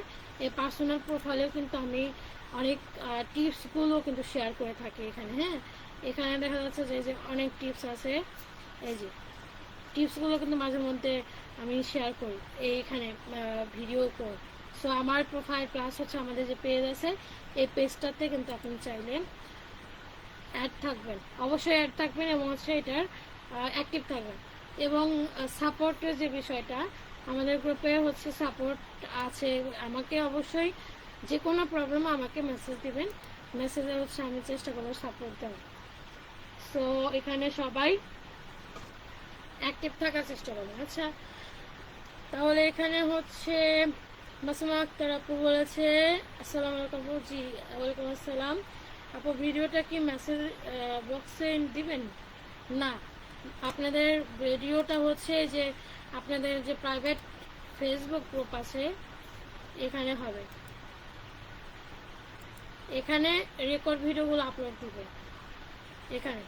এই পার্সোনাল প্রোফাইলেও কিন্তু আমি অনেক টিপসগুলো কিন্তু শেয়ার করে থাকি এখানে। হ্যাঁ, এখানে দেখা যাচ্ছে যে অনেক টিপস আছে, এই যে টিপসগুলো কিন্তু মাঝে মধ্যে আমি শেয়ার করি এইখানে ভিডিও করে। সো আমার প্রোফাইল প্লাস হচ্ছে আমাদের যে পেজ আছে এই পেজটাতে কিন্তু আপনি চাইলে অ্যাড থাকবেন, অবশ্যই অ্যাড থাকবেন এবং হচ্ছে এটার অ্যাক্টিভ থাকবেন। এবং সাপোর্টের যে বিষয়টা, আমাদের গ্রুপে হচ্ছে সাপোর্ট আছে, আমাকে অবশ্যই যে কোনো প্রবলেম আমাকে মেসেজ দিবেন, মেসেজে হচ্ছে আমি চেষ্টা করবো সাপোর্ট দেওয়ার। সো এখানে সবাই অ্যাক্টিভ থাকার চেষ্টা করবেন। আচ্ছা, তাহলে এখানে হচ্ছে মাসুমা আক্তার আপু বলেছে আসসালামু আলাইকুম। জি ওয়ালাইকুম আসসালাম আপু, ভিডিওটা কি মেসেজ বক্সে দিবেন? না, আপনাদের ভিডিওটা হচ্ছে যে আপনাদের যে প্রাইভেট ফেসবুক গ্রুপ আছে এখানে হবে, এখানে রেকর্ড ভিডিওগুলো আপলোড দিবে, এখানে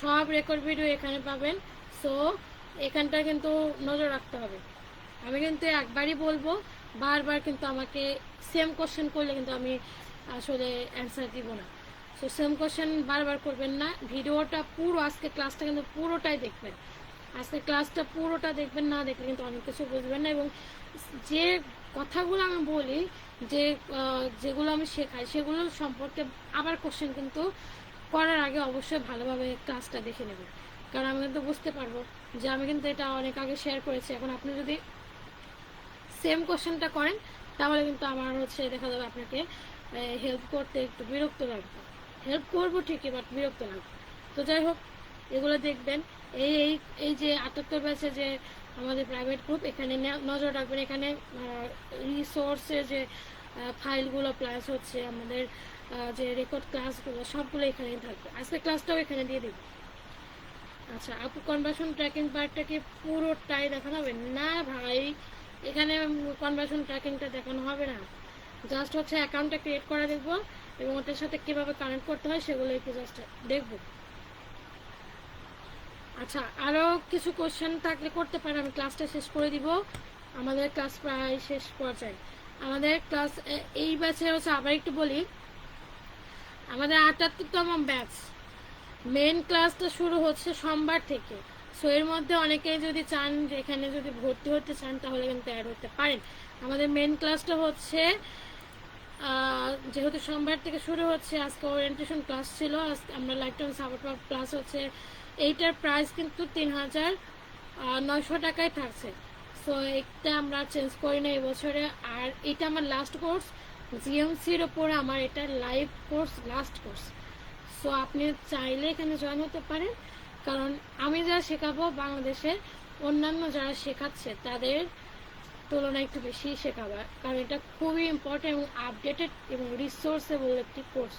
সব রেকর্ড ভিডিও এখানে পাবেন। সো এখানটা কিন্তু নজর রাখতে হবে। আমি কিন্তু একবারই বলবো, বারবার কিন্তু আমাকে সেম কোশ্চেন করলে কিন্তু আমি আসলে অ্যান্সার দিব না। সো সেম কোশ্চেন বারবার করবেন না, ভিডিওটা পুরো আজকে ক্লাসটা কিন্তু পুরোটাই দেখবেন, আজকে ক্লাসটা পুরোটা দেখবেন, না দেখলে কিন্তু অনেক কিছু বুঝবেন না। এবং যে কথাগুলো আমি বলি, যে যেগুলো আমি শেখাই সেগুলো সম্পর্কে আবার কোশ্চেন কিন্তু করার আগে অবশ্যই ভালোভাবে ক্লাসটা দেখে নেবেন, কারণ আমি কিন্তু বুঝতে পারবো যে আমি কিন্তু এটা অনেক আগে শেয়ার করেছি। এখন আপনি যদি সেম কোশ্চেনটা করেন তাহলে কিন্তু আমার হচ্ছে দেখা যাবে আপনাকে হেল্প করতে একটু বিরক্ত লাগবে, হেল্প করবো ঠিকই বাট বিরক্ত লাগবে। তো যাই হোক, এগুলো দেখবেন। এই এই এই যে 78 ব্যাচে যে আমাদের প্রাইভেট গ্রুপ, এখানে নজর রাখবেন, এখানে রিসোর্সের যে ফাইলগুলো প্লাস হচ্ছে আমাদের যে রেকর্ড ক্লাসগুলো সবগুলো এখানেই থাকবে, আজকে ক্লাসটাও এখানে দিয়ে দেবো। আচ্ছা আপু, কনভার্সন ট্র্যাকিং পার্টটা কি পুরোটাই দেখানো হবে? না ভাই, এখানে কনভার্সন ট্র্যাকিংটা দেখানো হবে না, জাস্ট হচ্ছে অ্যাকাউন্টটা ক্রিয়েট করে দেখবো এবং ওটার সাথে কীভাবে কানেক্ট করতে হয় সেগুলো একটু জাস্ট দেখবো। আচ্ছা, আরও কিছু কোশ্চেন থাকলে করতে পারে, আমি ক্লাসটা শেষ করে দিব। আমাদের ক্লাস প্রায় শেষ পর্যায়ে। আমাদের ক্লাস এই ব্যাচে হচ্ছে, আবার একটু বলি, আমাদের ৭৮তম ব্যাচ। মেন ক্লাসটা শুরু হচ্ছে সোমবার থেকে। সো এর মধ্যে অনেকেই যদি চান যে এখানে যদি ভর্তি হতে চান তাহলে কিন্তু অ্যাড হতে পারেন। আমাদের মেন ক্লাসটা হচ্ছে যেহেতু সোমবার থেকে শুরু হচ্ছে, আজকে ওরিয়েন্টেশন ক্লাস ছিল, আজকে আমরা লাইফ টাইম সাপোর্ট ক্লাস হচ্ছে। এইটার প্রাইস কিন্তু ৩,৯০০ টাকায় থাকছে। সো এটা আমরা চেঞ্জ করি না এবছরে। আর এটা আমার লাস্ট কোর্স, জিএমসির ওপরে আমার এটা live course, last course. So আপনি চাইলে এখানে জয়েন হতে পারেন, কারণ আমি যা শেখাবো বাংলাদেশের অন্যান্য যারা শেখাচ্ছে তাদের তুলনায় একটু বেশি শেখাবার, কারণ এটা খুবই ইম্পর্টেন্ট এবং আপডেটেড এবং রিসোর্সেবল একটি কোর্স।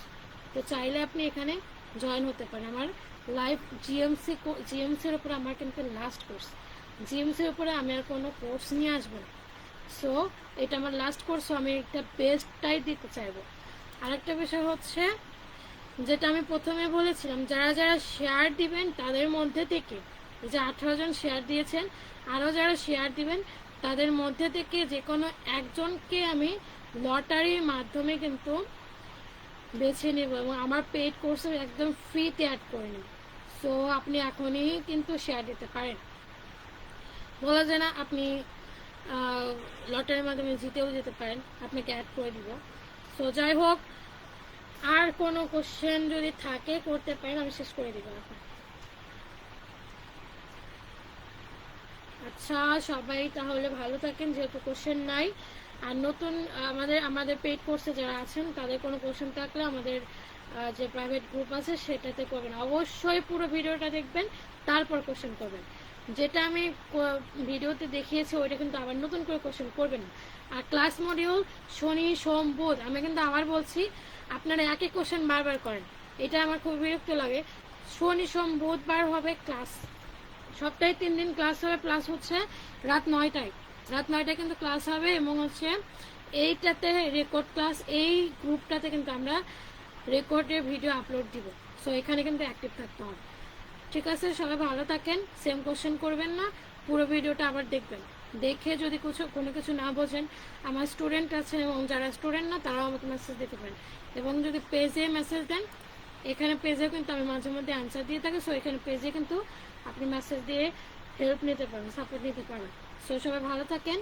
তো চাইলে আপনি এখানে জয়েন হতে পারেন। আমার লাইভ জিএমসির উপরে আমার কিন্তু লাস্ট কোর্স, জিএমসির উপরে আমি আর কোনো কোর্স নিয়ে আসবো না। সো এটা আমার লাস্ট কোর্স, আমি একটা বেস্টটাই দিতে চাইবো। আরেকটা বিষয় হচ্ছে, যেটা আমি প্রথমে বলেছিলাম, যারা যারা শেয়ার দিবেন তাদের মধ্যে থেকে, যে 18 জন শেয়ার দিয়েছেন, আরও যারা শেয়ার দিবেন তাদের মধ্যে থেকে যে কোনো একজনকে আমি লটারির মাধ্যমে কিন্তু বেছে নেব এবং আমার পেইড কোর্সে একদম ফ্রিতে অ্যাড করে নেব। সো আপনি এখনই কিন্তু শেয়ার দিতে পারেন, বলা যায় না আপনি লটারির মাধ্যমে জিতেও যেতে পারেন, আপনাকে অ্যাড করে দিব। সো যাই হোক, আর কোনো কোশ্চেন যদি থাকে করতে পারেন, আমি শেষ করে দিব আপনার। আচ্ছা, সবাই তাহলে ভালো থাকেন, যেহেতু কোশ্চেন নাই। আর নতুন আমাদের পেইড কোর্সে যারা আছেন তাদের কোনো কোশ্চেন থাকলে আমাদের যে প্রাইভেট গ্রুপ আছে সেটাতে করবেন। অবশ্যই পুরো ভিডিওটা দেখবেন, তারপর কোশ্চেন করবেন। যেটা আমি ভিডিওতে দেখিয়েছি ওইটা কিন্তু আবার নতুন করে কোশ্চেন করবেন না। আর ক্লাস মডিউল শনি সোম বুধ, আমি কিন্তু আবার বলছি, আপনারা একই কোশ্চেন বারবার করেন, এটা আমার খুব বিরক্ত লাগে। শনি সোম বুধবার হবে ক্লাস, সপ্তাহে 3 দিন ক্লাস হবে, প্লাস হচ্ছে রাত 9টায় কিন্তু ক্লাস হবে। এবং হচ্ছে এইটাতে রেকর্ড ক্লাস, এই গ্রুপটাতে কিন্তু আমরা রেকর্ডের ভিডিও আপলোড দিব। সো এখানে কিন্তু অ্যাক্টিভ থাকতে হবে। ঠিক আছে, সবাই ভালো থাকেন, সেম কোশ্চেন করবেন না, পুরো ভিডিওটা আবার দেখবেন। দেখে যদি কোনো কিছু না বোঝেন, আমার স্টুডেন্ট আছে এবং যারা স্টুডেন্ট না তারাও আমাকে মেসেজ দিতে পারেন। এবং যদি পেজে মেসেজ দেন, এখানে পেজেও কিন্তু আমি মাঝে মধ্যে অ্যান্সার দিয়ে থাকি। সো এখানে পেজে কিন্তু আপনি মেসেজ দিয়ে হেল্প নিতে পারেন, সাপোর্ট নিতে পারেন। সো সবাই ভালো থাকেন।